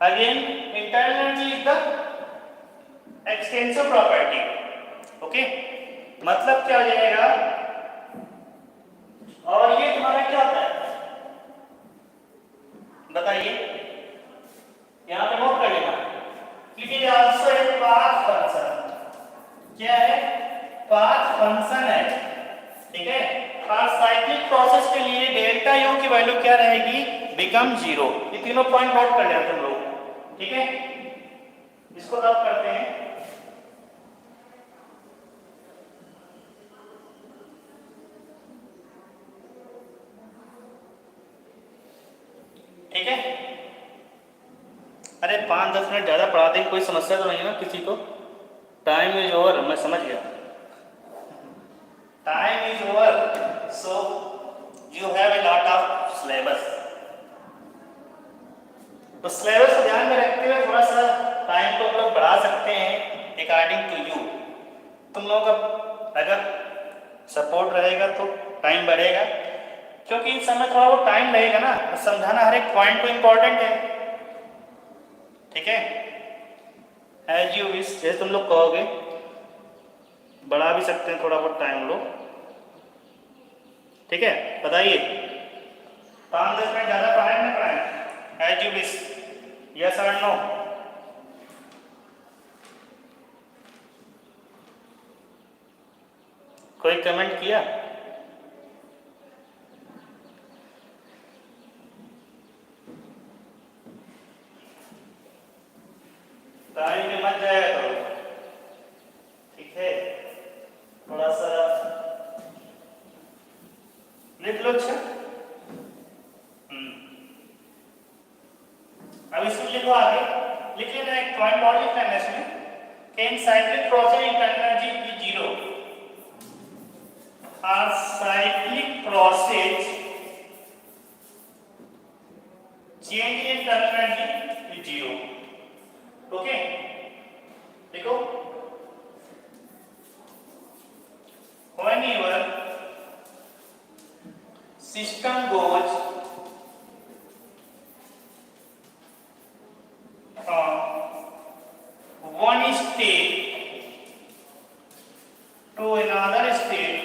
Again internal energy is the extensive property, okay. मतलब क्या हो जाएगा, और ये तुम्हारा क्या होता है बताइए, यहां पे नोट कर लेना, it is also a path function. क्या है, पाथ फंक्शन है, ठीक है। और साइक्लिक प्रोसेस के लिए डेल्टा यू की वैल्यू क्या रहेगी, बिकम जीरो। ये तीनों पॉइंट नोट कर लेना तुम लोग, ठीक है। इसको रब करते हैं, ठीक है। अरे 5-10 मिनट ज़्यादा पढ़ा दें, कोई समस्या तो नहीं है ना किसी को, टाइम इज ओवर, मैं समझ गया, time is over, so you have a lot of syllabus. तो सिलेबस को ध्यान में रखते हुए थोड़ा सा टाइम को हम लोग बढ़ा सकते हैं अकॉर्डिंग टू यू। तुम लोगों का अगर सपोर्ट रहेगा तो टाइम बढ़ेगा, क्योंकि इस समय थोड़ा वो टाइम लगेगा ना, समझाना हर एक पॉइंट को इम्पोर्टेंट है, ठीक है। एज यू विश, जैसे तुम लोग कहोगे, बढ़ा भी सकते हैं थोड़ा बहुत टाइम लोग, ठीक है। बताइए 5-10 मिनट ज़्यादा पढ़ाएं ना पढ़ाएं, as you wish, yes yes और नो? कोई कमेंट किया? टाइम में मत जाएगा तो ठीक है, थोड़ा सा लिख लो। अच्छा अब इसको लिखो, आगे लिख लेना। एक पॉइंट और लिखना है इसमें कि in cyclic process internal energy is zero. और cyclic process change in internal energy is zero. Okay देखो, whenever system goes from one state to another state,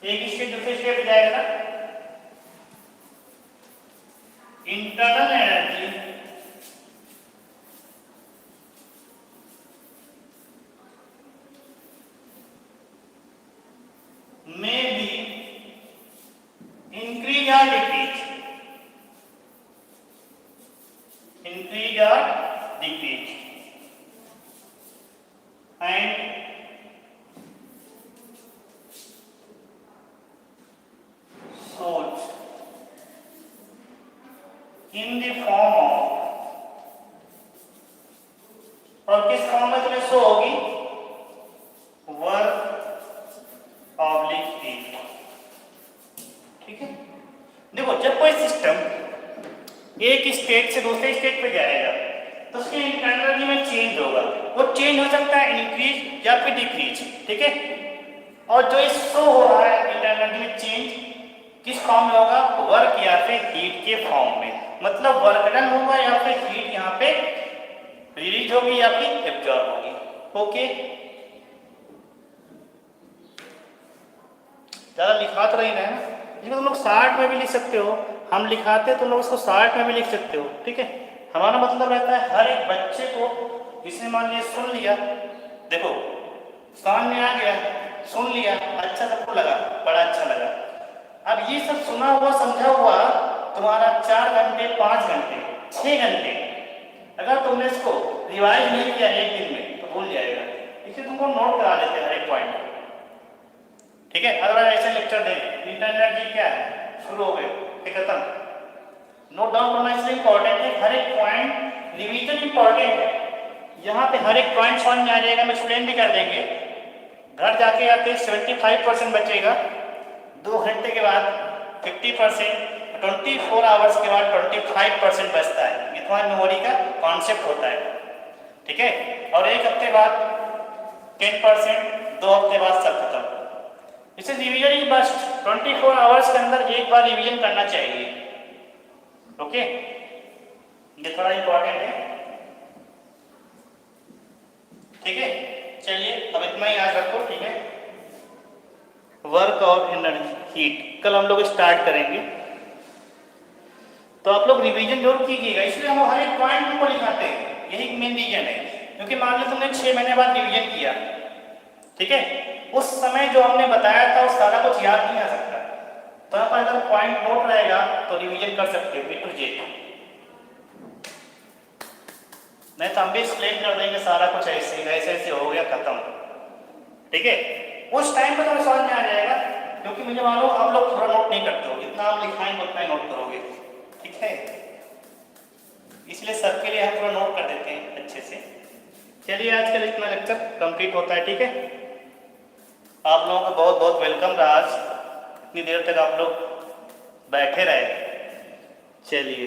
एक स्टेट दूसरे स्टेट पे जाएगा ना, internal energy may be increase or decrease, increase or decrease, and shows in the form of, और किस form में तुम्हें शो होगी? Work oblique heat. ठीक है, देखो जब कोई सिस्टम एक स्टेट से दूसरे स्टेट पे जाएगा तो उसके इंटरनल एनर्जी में चेंज होगा। वो चेंज हो सकता है इंक्रीज या फिर डिक्रीज। ठीक है, और जो इस शो हो रहा है इंटरनल एनर्जी में चेंज किस फॉर्म में होगा? वर्क या फिर हीट के फॉर्म में। मतलब वर्क डन होगा या फिर हीट यहाँ पे रिलीज होगी या फिर एब्जॉर्ब होगी। ओके, ज़्यादा लिखा तो नहीं है ना, इसमें तुम लोग शार्ट में भी लिख सकते हो। हम लिखाते हैं तुम लोग इसको शार्ट में भी लिख सकते हो। ठीक है, हमारा मतलब रहता है हर एक बच्चे को, जिसने मान लिया सुन लिया, देखो सामने आ गया, सुन लिया, अच्छा सबको लगा, बड़ा अच्छा लगा। अब ये सब सुना हुआ समझा हुआ तुम्हारा 4 घंटे 5 घंटे 6 घंटे अगर तुमने इसको रिवाइज नहीं किया एक दिन में तो भूल जाएगा। इसलिए तुमको नोट करा देते हैं हर एक पॉइंट। ठीक है, अगर ऐसे लेक्चर दें इंटरनल एनर्जी क्या है, शुरू हो गए फिर खत्म, नोट डाउन करना इसलिए इंपॉर्टेंट है। हर एक पॉइंट रिवीजन इंपॉर्टेंट है। यहाँ पे हर एक पॉइंट समझ में आ जाएगा, मैं एक्सप्लेन भी कर देंगे। घर जाके आते 75% बचेगा, 2 घंटे के बाद 50%, 24 आवर्स के बाद 25% बचता है। ये तुम्हारी मेमोरी का कॉन्सेप्ट होता है। ठीक है, और 1 हफ्ते बाद 10%, 2 हफ्ते बाद सब खत्म। इसे रिवीजन इज मस्ट, 24 आवर्स के अंदर एक बार रिवीजन करना चाहिए। ओके, ये थोड़ा इंपॉर्टेंट है। ठीक है, चलिए अब इतना ही याद रखो। ठीक है, वर्क और एनर्जी हीट कल हम लोग स्टार्ट करेंगे, तो आप लोग रिवीजन जरूर कीजिएगा। इसलिए हम हर एक पॉइंट को लिखाते हैं, यही मेन रीजन है। क्योंकि मान लो तुमने 6 महीने बाद रिवीजन किया, ठीक है, उस समय जो हमने बताया था वो सारा कुछ याद नहीं आ सकता। तो यहाँ पर अगर पॉइंट नोट रहेगा तो रिवीजन कर सकते हो A to Z। नहीं तो हम भी एक्सप्लेन कर देंगे सारा कुछ, ऐसे ऐसे हो गया खत्म। ठीक है, उस टाइम पर तुम्हें समझ में आ जाएगा। क्योंकि मुझे मालूम आप लोग थोड़ा नोट नहीं करते हो, जितना आप लिखाएंगे उतना ही नोट करोगे। ठीक है, इसलिए सबके लिए हम थोड़ा नोट कर देते हैं अच्छे से। चलिए आज का इतना लेक्चर कंप्लीट होता है। ठीक है, आप लोगों का बहुत बहुत वेलकम रहा। आज इतनी देर तक आप लोग बैठे रहे। चलिए।